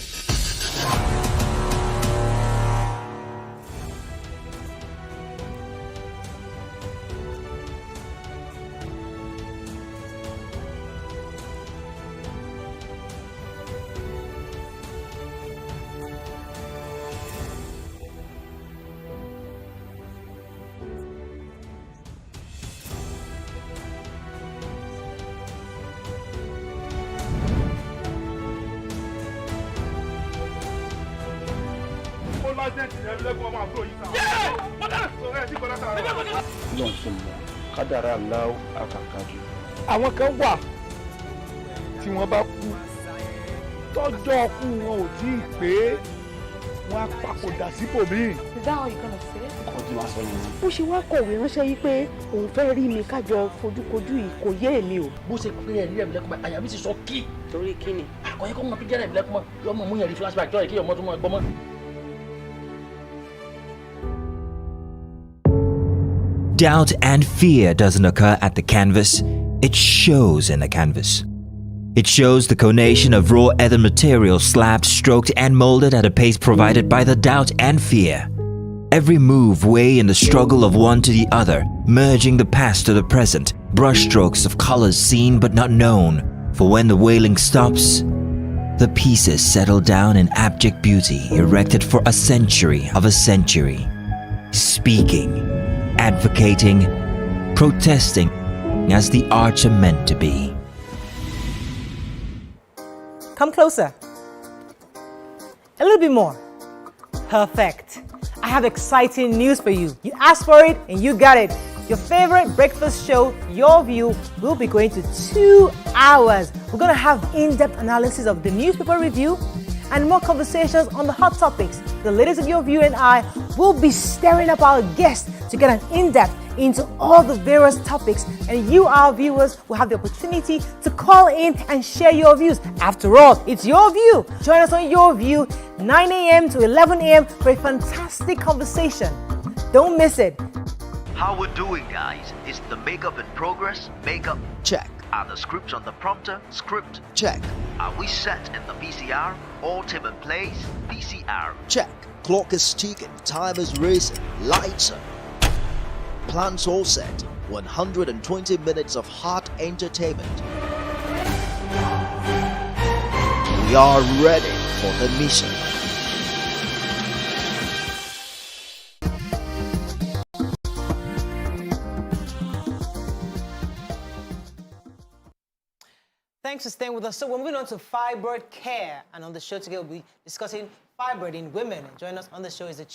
kádàrá aláwọ̀ àkàkàjù. àwọn kan wà tí wọ́n bá kú tọ́jọ́ ọkú wọn ò tí ì pé wọ́n á papòdà síbòmíì. Is that how you gonna say it? ọkọ tí wàá sọ nìyẹn. bó ṣe wá kọ̀wé ránṣẹ́ yìí pé òun fẹ́ rí mi kájọ fojúkojú yìí kò yé èmi o. bó ṣe pé ẹ̀rí ẹ̀mí lẹ́kùnmọ́ àyà mi ti sọ kí. torí kí ni. àkọ́yẹ́ kọ́ mọ pé jẹ́rẹ̀ ẹ̀mí lẹ́kùnmọ́ yọmọ mú yẹn rí flashback jọ́ ẹ̀ kí ọmọ tó mọ ẹgbọ́n mọ́. Doubt and fear doesn't occur at the canvas, it shows in the canvas. It shows the conation of raw ether material slabbed, stroked and molded at a pace provided by the doubt and fear. Every move way in the struggle of one to the other, merging the past to the present, brushstrokes of colors seen but not known. For when the wailing stops, the pieces settle down in abject beauty erected for a century of a century. Speaking, advocating, protesting as the arts are meant to be. Come closer. A little bit more. Perfect. I have exciting news for you. You asked for it and you got it. Your favorite breakfast show, Your View, will be going to 2 hours. We're going to have in-depth analysis of the newspaper review and more conversations on the hot topics. The ladies of Your View and I will be stirring up our guests to get an in-depth into all the various topics, and you, our viewers, will have the opportunity to call in and share your views. After all, it's your view. Join us on Your View, 9 a.m. to 11 a.m. for a fantastic conversation. Don't miss it. How we're doing, guys? Is the makeup in progress? Makeup check. Are the scripts on the prompter? Script check. Are we set in the PCR? All team in place? PCR check. Clock is ticking, time is racing, lights are. Plans all set. 120 minutes of hot entertainment. We are ready for the mission. Thanks for staying with us. So we're moving on to fibroid care, and on the show today we'll be discussing fibroid in women. Joining us on the show is the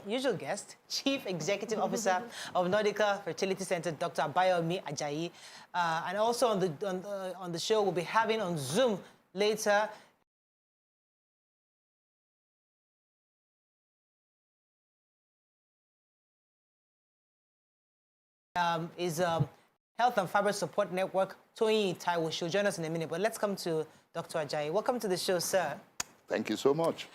usual guest, Chief Executive Officer of Nordica Fertility Center, Dr. Abayomi Ajayi. And also on the show we'll be having on Zoom later is Health and Fibroid Support Network, Toyin Taiwo. She'll join us in a minute, but let's come to Dr. Ajayi. Welcome to the show, sir. Thank you so much.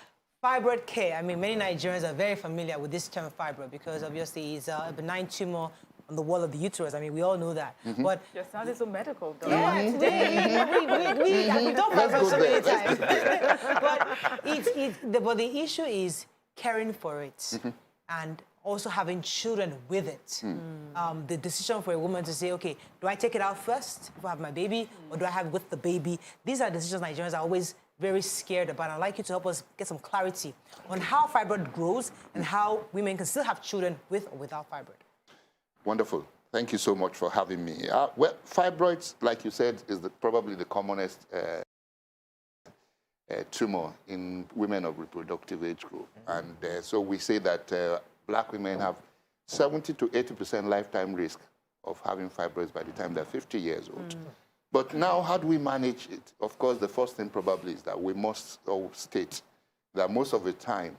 Fibroid care. I mean, many Nigerians are very familiar with this term fibroid because obviously it's a benign tumor on the wall of the uterus. I mean, we all know that. Mm-hmm. But you're sounding so medical, though. Yeah, today we don't have so many times. But the issue is caring for it and also having children with it. The decision for a woman to say, okay, do I take it out first if I have my baby, or do I have it with the baby? These are decisions Nigerians are always very scared about. I'd like you to help us get some clarity on how fibroid grows and how women can still have children with or without fibroid. Wonderful. Thank you so much for having me. Well, fibroids, like you said, is probably the commonest tumor in women of reproductive age group. And so we say that Black women have 70 to 80% lifetime risk of having fibroids by the time they're 50 years old. But now, how do we manage it? Of course, the first thing probably is that we must state that most of the time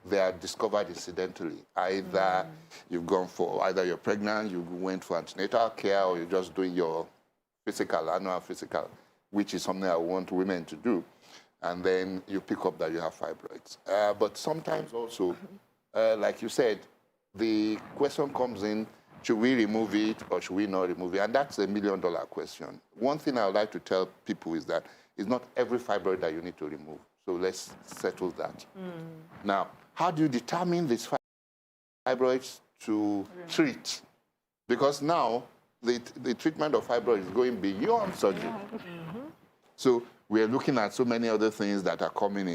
they are discovered incidentally. Either you're pregnant, you went for antenatal care, or you're just doing your annual physical, which is something I want women to do. And then you pick up that you have fibroids. But sometimes also, like you said, the question comes in, should we remove it or should we not remove it? And that's a $1 million question. One thing I would like to tell people is that it's not every fibroid that you need to remove. So let's settle that. Now, how do you determine these fibroids to treat? Because now the treatment of fibroid is going beyond surgery. So we are looking at so many other things that are coming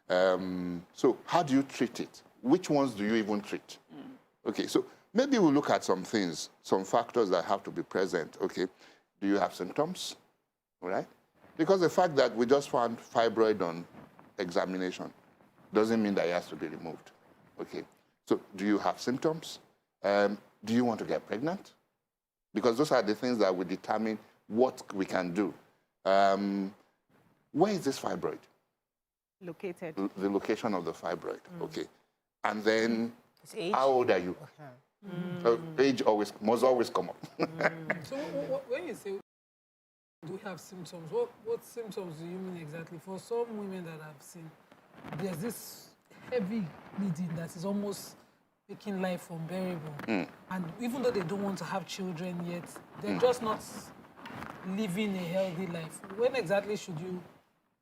in. So how do you treat it? Which ones do you even treat? Okay, so maybe we'll look at some things, some factors that have to be present. Okay, do you have symptoms? All right? Because the fact that we just found fibroid on examination doesn't mean that it has to be removed. Okay, so do you have symptoms? Do you want to get pregnant? Because those are the things that will determine what we can do. Where is this fibroid? Located. The location of the fibroid, okay. And then, how old are you? Age must always come up. So when you say, do we have symptoms, what symptoms do you mean exactly? For some women that I've seen, there's this heavy bleeding that is almost making life unbearable. And even though they don't want to have children yet, they're just not living a healthy life. When exactly should you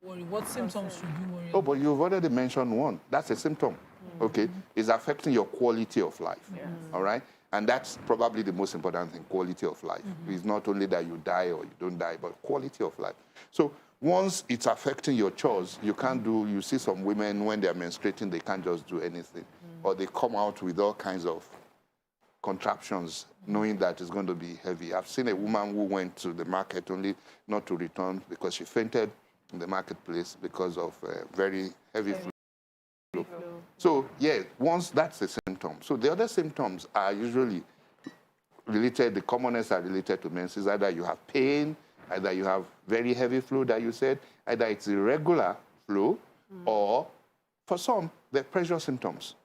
worry? What symptoms should you worry about? But you've already mentioned one. That's a symptom, okay? It's affecting your quality of life, all right? And that's probably the most important thing, quality of life. It's not only that you die or you don't die, but quality of life. So once it's affecting your chores, you see some women, when they're menstruating, they can't just do anything. Or they come out with all kinds of contraptions, knowing that it's going to be heavy. I've seen a woman who went to the market only not to return because she fainted in the marketplace because of very heavy flu. So, yeah, once that's a symptom. So the other symptoms are usually related, the commonest are related to menses. Either you have pain, either you have very heavy flow that you said, either it's irregular flow, or for some, they're pressure symptoms.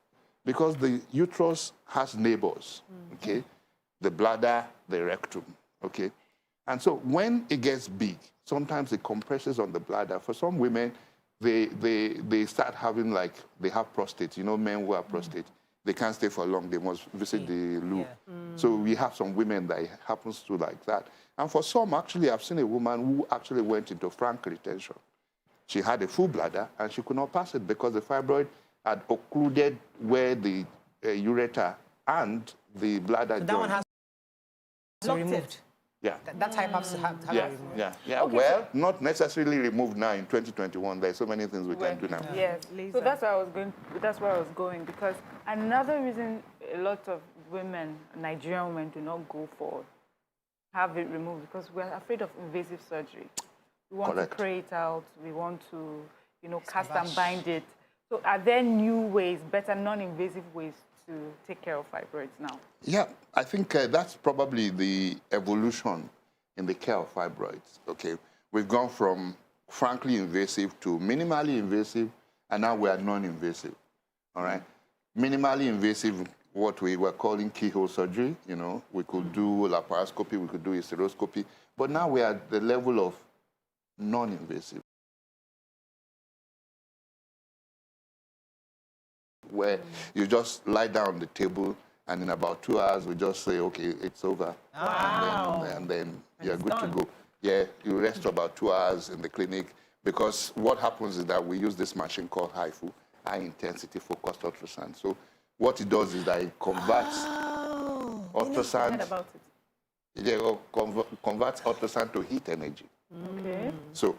Because the uterus has neighbors, okay? The bladder, the rectum, okay? And so when it gets big, sometimes it compresses on the bladder. For some women, they start having they have prostate. You know, men who have prostate, they can't stay for long. They must visit the loo. So we have some women that it happens to like that. And for some, actually, I've seen a woman who actually went into frank retention. She had a full bladder, and she could not pass it because the fibroid had occluded where the ureter and the bladder joined. That one has to be removed. Yeah. That type has to have to be removed. Yeah. Okay, well, not necessarily removed now in 2021. There's so many things we can do now. Yes. So that's where I was going, because another reason a lot of women, Nigerian women, do not go for have it removed because we're afraid of invasive surgery. We want to pray it out. We want to, cast and bind it. So are there new ways, better non-invasive ways to take care of fibroids now? Yeah, I think that's probably the evolution in the care of fibroids, okay? We've gone from frankly invasive to minimally invasive, and now we are non-invasive, all right? Minimally invasive, what we were calling keyhole surgery, we could do laparoscopy, we could do hysteroscopy, but now we are at the level of non-invasive, where you just lie down on the table, and in about 2 hours, we just say, okay, it's over. Wow. And then you're good to go. Yeah, you rest about 2 hours in the clinic, because what happens is that we use this machine called HIFU, high-intensity focused ultrasound. So what it does is that it converts ultrasound. Converts ultrasound to heat energy. Okay. So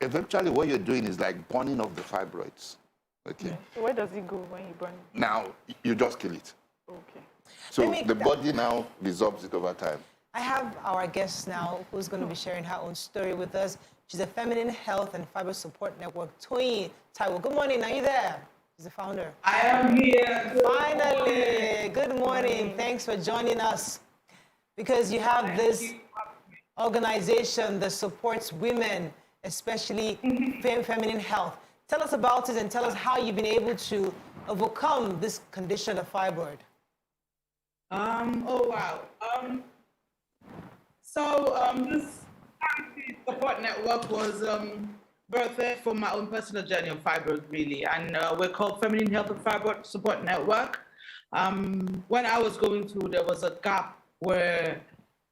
eventually what you're doing is like burning off the fibroids. Okay. So where does it go when you burn it? Now, you just kill it. Okay. So the body now dissolves it over time. I have our guest now who's going to be sharing her own story with us. She's a Feminine Health and Fiber Support Network, Toyin Taiwo. Good morning. Are you there? She's the founder. I am here. Finally. Good morning. Thanks for joining us. Because you have this organization that supports women, especially feminine health. Tell us about it and tell us how you've been able to overcome this condition of fibroid. So this charity support network was birthed from my own personal journey of fibroid, really, and we're called Feminine Health and Fibroid Support Network. When I was going through, there was a gap where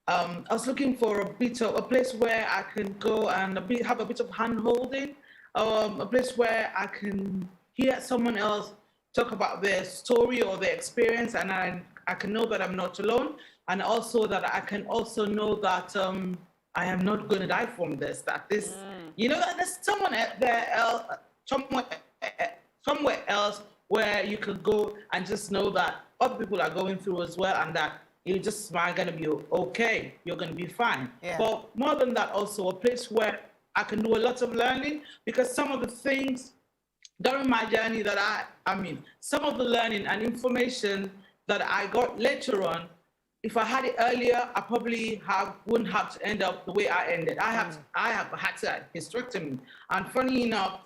I was looking for a place where I can go and have a bit of hand-holding, a place where I can hear someone else talk about their story or their experience, and I can know that I'm not alone, and also that I can also know that I am not going to die from this, that this, you know, that there's someone there, somewhere else where you could go and just know that other people are going through as well, and that you just are going to be okay, you're going to be fine. Yeah. But more than that, also a place where I can do a lot of learning, because some of the things during my journey that some of the learning and information that I got later on, if I had it earlier, I probably wouldn't have to end up the way I ended. I have had to have hysterectomy. And funny enough,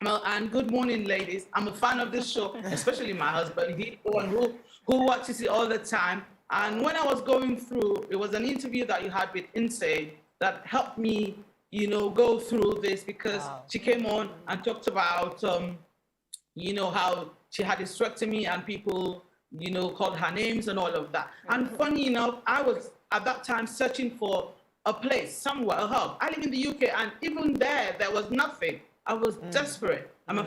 well, and good morning, ladies. I'm a fan of this show, especially my husband. He's the one who watches it all the time. And when I was going through, it was an interview that you had with Insecurity that helped me, you know, go through this, because she came on and talked about, you know, how she had hysterectomy and people, you know, called her names and all of that. And funny enough, I was at that time searching for a place, somewhere, a hub. I live in the UK, and even there was nothing. I was desperate. And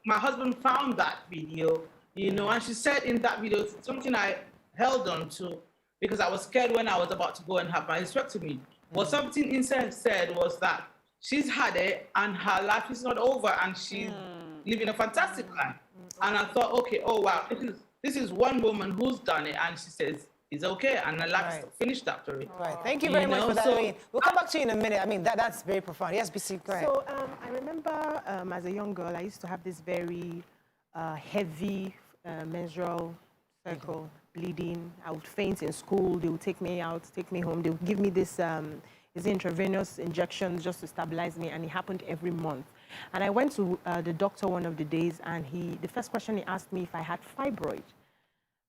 my husband found that video, you know, and she said in that video, something I held on to, because I was scared when I was about to go and have my hysterectomy. Well, something Insecurity said was that she's had it and her life is not over, and she's living a fantastic life. And I thought, okay, oh wow, this is one woman who's done it, and she says it's okay, and her life's finished after it. Right. Thank you very much for that. So, we'll come back to you in a minute. I mean, that's very profound. Yes, BC, go ahead. So I remember as a young girl, I used to have this very heavy menstrual cycle, bleeding. I would faint in school. They would take me out, take me home. They would give me this intravenous injection just to stabilize me, and it happened every month. And I went to the doctor one of the days, and the first question he asked me if I had fibroid.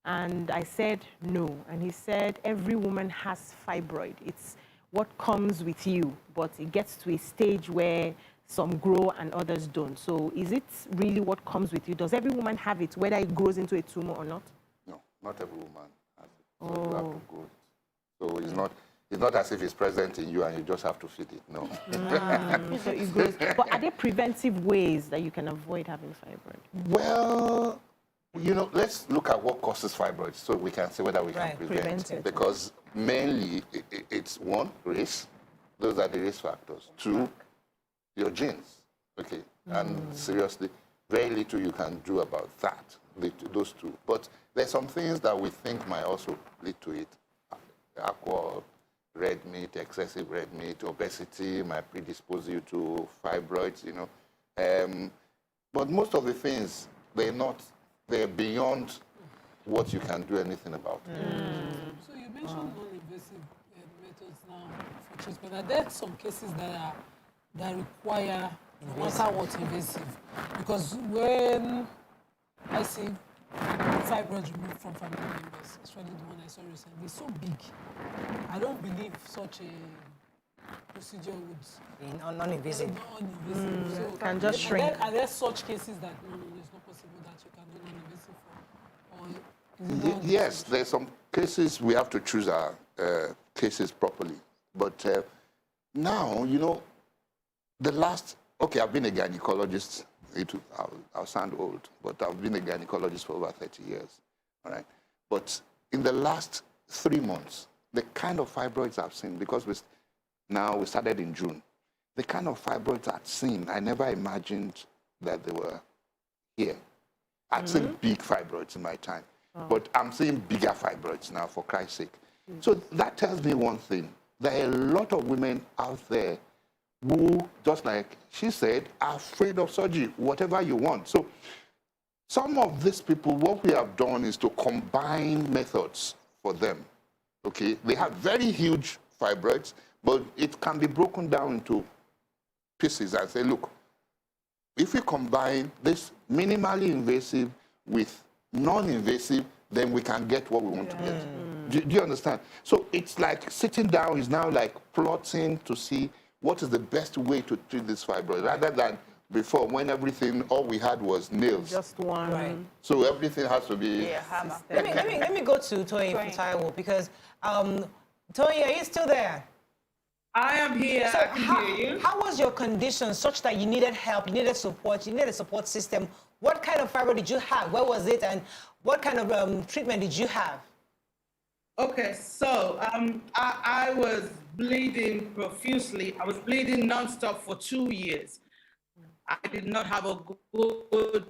And I said no. And he said, every woman has fibroid. It's what comes with you, but it gets to a stage where some grow and others don't. So is it really what comes with you? Does every woman have it, whether it grows into a tumor or not? No, not every woman has it. So you have to grow it. So it's not as if it's present in you and you just have to feed it. No. So it grows. But are there preventive ways that you can avoid having fibroid? Well, you know, let's look at what causes fibroids so we can see whether we can prevent it. Because mainly it's one, race. Those are the risk factors. Two, your genes. Okay. And seriously, very little you can do about that, those two. But there's some things that we think might also lead to it. Alcohol, red meat, excessive red meat, obesity might predispose you to fibroids, you know. But most of the things, they're beyond what you can do anything about. So you mentioned non-invasive methods now for treatment. Are there some cases that require, no matter what, invasive? Because when I see fibroids removed from family members, especially the one I saw recently, it's so big. I don't believe such a procedure would be non-invasive. So can just shrink. Are there such cases that it's not possible that you can do non-invasive for? Yes, there's some cases we have to choose our cases properly. But now, you know, I've been a gynecologist. I'll sound old, but I've been a gynecologist for over 30 years. All right. But in the last 3 months, the kind of fibroids I've seen, because we started in June, the kind of fibroids I've seen, I never imagined that they were here. I'd seen big fibroids in my time, but I'm seeing bigger fibroids now, for Christ's sake. So that tells me one thing. There are a lot of women out there who, just like she said, are afraid of surgery, whatever you want. So some of these people, what we have done is to combine methods for them. Okay, they have very huge fibroids, but it can be broken down into pieces and say, look, if we combine this minimally invasive with non-invasive, then we can get what we want to get. Do you understand? So it's like sitting down is now like plotting to see what is the best way to treat this fibroid, rather than before when everything, all we had was nails. Just one. Right. So everything has to be... Yeah, hammer. Let me go to Toyin Taiwo, because Toyin, are you still there? I am here. So I can hear you. How was your condition such that you needed help, you needed support, you needed a support system? What kind of fibroid did you have? Where was it? And what kind of treatment did you have? Okay, so I was bleeding profusely. I was bleeding nonstop for 2 years. I did not have a good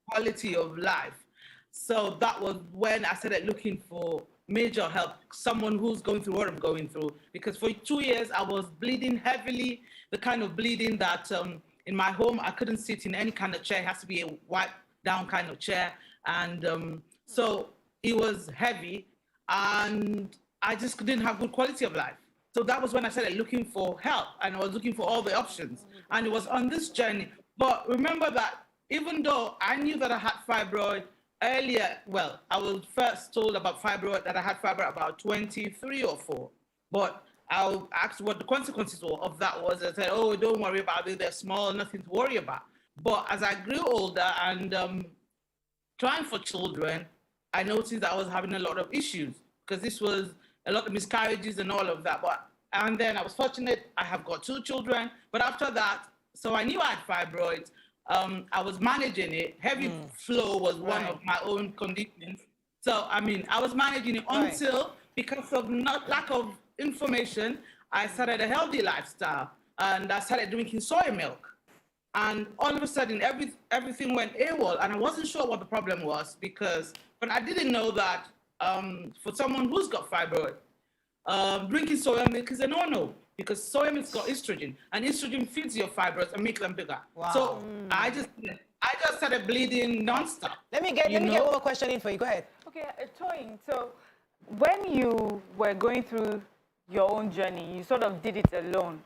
quality of life. So that was when I started looking for major help, someone who's going through what I'm going through. Because for 2 years, I was bleeding heavily, the kind of bleeding that in my home, I couldn't sit in any kind of chair. It has to be a wipe down kind of chair. And so it was heavy, and I just didn't have good quality of life. So that was when I started looking for help, and I was looking for all the options. And it was on this journey. But remember that even though I knew that I had fibroid earlier, well, I was first told about fibroid, that I had fibroid about 23 or 4. But I asked what the consequences of that was. I said, oh, don't worry about it. They're small, nothing to worry about. But as I grew older and trying for children, I noticed that I was having a lot of issues, because this was a lot of miscarriages and all of that. And then I was fortunate, I have got 2 children. But after that, so I knew I had fibroids. I was managing it. Heavy flow was one of my own conditions. So, I mean, I was managing it until, because of lack of information, I started a healthy lifestyle, and I started drinking soy milk. And all of a sudden, everything went AWOL, and I wasn't sure what the problem was, but I didn't know that for someone who's got fibroid, drinking soy milk is a no-no, because soy milk's got estrogen, and estrogen feeds your fibroids and makes them bigger. Wow. So I just started bleeding nonstop. Let me get one more question in for you. Go ahead. Okay, Toyin, so when you were going through your own journey, you sort of did it alone.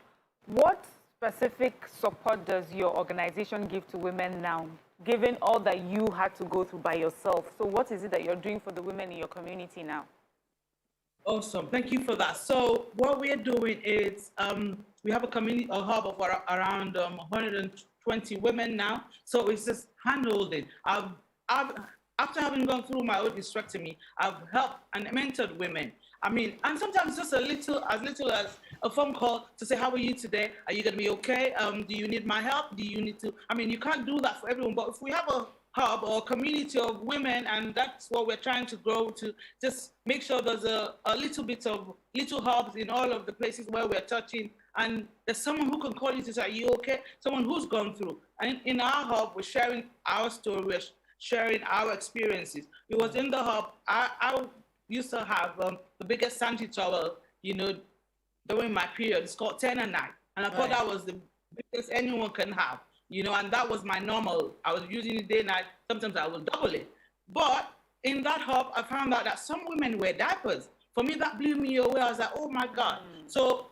What specific support does your organization give to women now, given all that you had to go through by yourself? So what is it that you're doing for the women in your community now? Awesome, thank you for that. So what we're doing is we have a hub of around 120 women now. So it's just hand-holding. After having gone through my own hysterectomy, I've helped and mentored women. I mean, and sometimes just as little as a phone call to say, how are you today? Are you going to be okay? Do you need my help? Do you need to? I mean, you can't do that for everyone, but if we have a hub or a community of women, and that's what we're trying to grow to, just make sure there's a little bit of little hubs in all of the places where we're touching, and there's someone who can call you to say, are you okay? Someone who's gone through. And in our hub, we're sharing our story, we're sharing our experiences. It was in the hub, I used to have the biggest sanity towel, you know, during my period. It's called 10 a night. And I thought that was the biggest anyone can have, you know, and that was my normal. I was using it day and night. Sometimes I would double it. But in that hub, I found out that some women wear diapers. For me, that blew me away. I was like, oh my God. So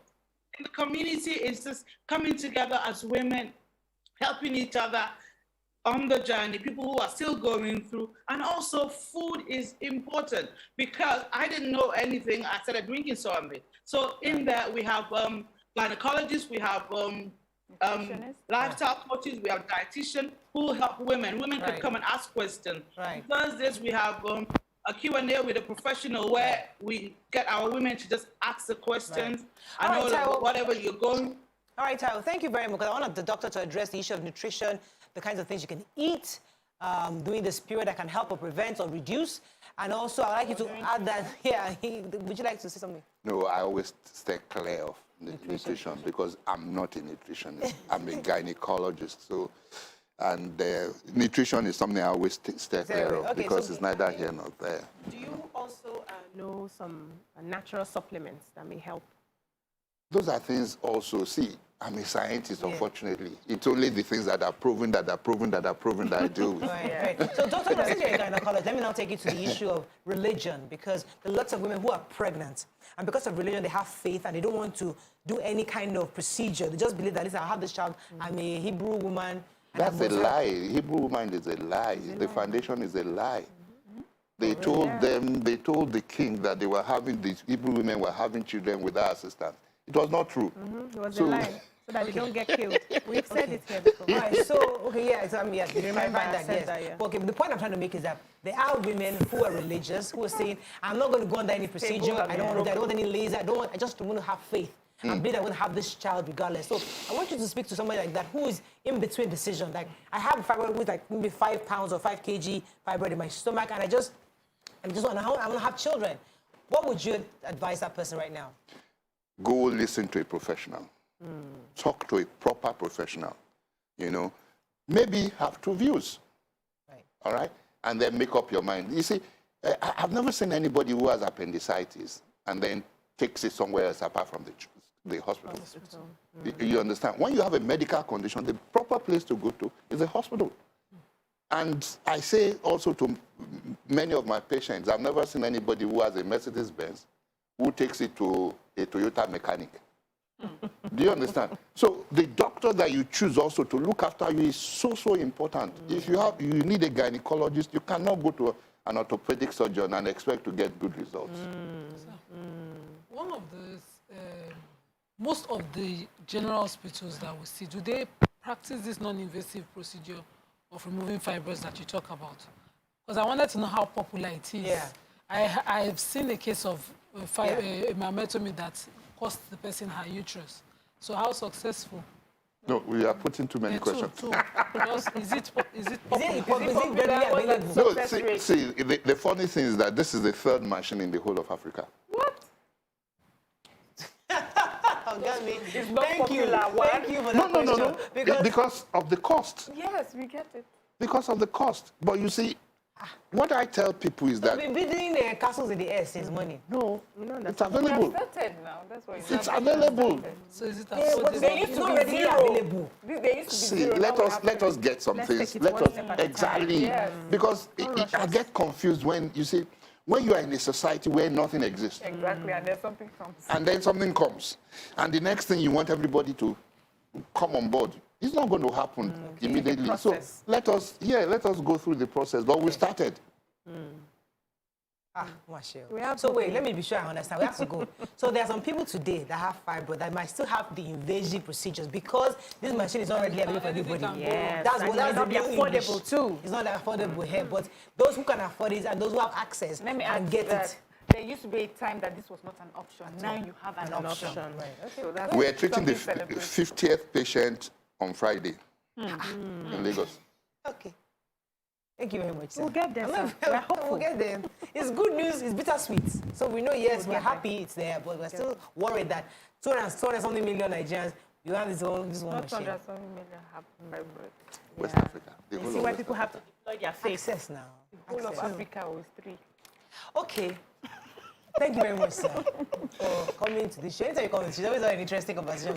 in the community, it's just coming together as women, helping each other on the journey, people who are still going through. And also food is important, because I didn't know anything. I started drinking soy milk. So in there we have gynecologists, we have lifestyle coaches, we have dietitians who help women. Women can come and ask questions. Thursdays we have a Q&A with a professional where we get our women to just ask the questions. I know whatever you're going. All right, Taiwo, thank you very much. I want the doctor to address the issue of nutrition, the kinds of things you can eat during this period that can help or prevent or reduce. And also, I'd like you to add that, would you like to say something? No, I always stay clear of nutrition because I'm not a nutritionist. I'm a gynecologist. So, and nutrition is something I always stay clear of because it's neither here nor there. Do you also know some natural supplements that may help? Those are things also, see, I'm a scientist, unfortunately. It's only the things that are proven, that I deal with. Right. So, Dr. since you're a gynecologist, let me now take you to the issue of religion, because there are lots of women who are pregnant, and because of religion, they have faith, and they don't want to do any kind of procedure. They just believe that, listen, I have this child, I'm a Hebrew woman. That's a lie. Hebrew woman is a lie. The foundation is a lie. They told the king that they were having, these Hebrew women were having children without assistance. It was not true. It was a lie, so that they don't get killed. We've said it here before. All right, so, remember that, yes. Okay, the point I'm trying to make is that there are women who are religious, who are saying, I'm not going to go under any procedure, I don't want any laser, I just want to have faith. I believe I'm going to have this child regardless. So I want you to speak to somebody like that who is in between decision. Like, I have a fibroid with like maybe 5 pounds or 5 kg fibroid in my stomach, and I just want to have children. What would you advise that person right now? Go listen to a professional. Talk to a proper professional. You know, maybe have 2 views. Right. All right? And then make up your mind. You see, I've never seen anybody who has appendicitis and then takes it somewhere else apart from the hospital. You understand? When you have a medical condition, the proper place to go to is the hospital. And I say also to many of my patients, I've never seen anybody who has a Mercedes-Benz who takes it to a Toyota mechanic. Do you understand? So the doctor that you choose also to look after you is so important. If you need a gynecologist, you cannot go to an orthopedic surgeon and expect to get good results. One of the most of the general hospitals that we see, do they practice this non-invasive procedure of removing fibroids that you talk about? Because I wanted to know how popular it is. Yeah. I have seen a case of mammectomy that cost the person her uterus. So how successful? No, we are putting too many questions. Is it popular? No, see, the funny thing is that this is the 3rd machine in the whole of Africa. It's not popular. Thank you for that question. No. Because of the cost. Yes, we get it. Because of the cost. But you see, what I tell people is that... We've been building castles in the air since money. No, it's available. Now. That's why it's available. So is it they used to be zero. They used to be See, zero. let us get some things. Exactly. Yes. Because I get confused when you see, when you are in a society where nothing exists. Exactly, and then something comes. And then something comes. And the next thing you want everybody to come on board. It's not going to happen immediately. So let us go through the process. But we started. So wait, let me be sure I understand. We have to go. So there are some people today that have fibroid that might still have the invasive procedures because this machine is already available for everybody. Yes, that's not affordable too. It's not affordable here, but those who can afford it and those who have access and get it. There used to be a time that this was not an option. Now you have an option. Right. Okay. So that's we are treating the 50th patient on Friday in Lagos. Okay. Thank you very much, sir. We'll get there, sir. We'll get there. It's good news. It's bittersweet. So we know, yes, we're happy it's there, but we're still worried that 200-something million Nigerians, you have this one machine. Not 200-something million have fibroid. West Africa. You see why people have to deploy their faith. Access now. The whole of Africa was 3. Okay. Thank you very much, sir, for coming to this show. Anytime you come to the show, it's always an interesting conversation.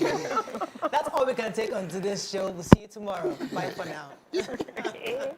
That's all we can take on today's show. We'll see you tomorrow. Bye for now. Okay.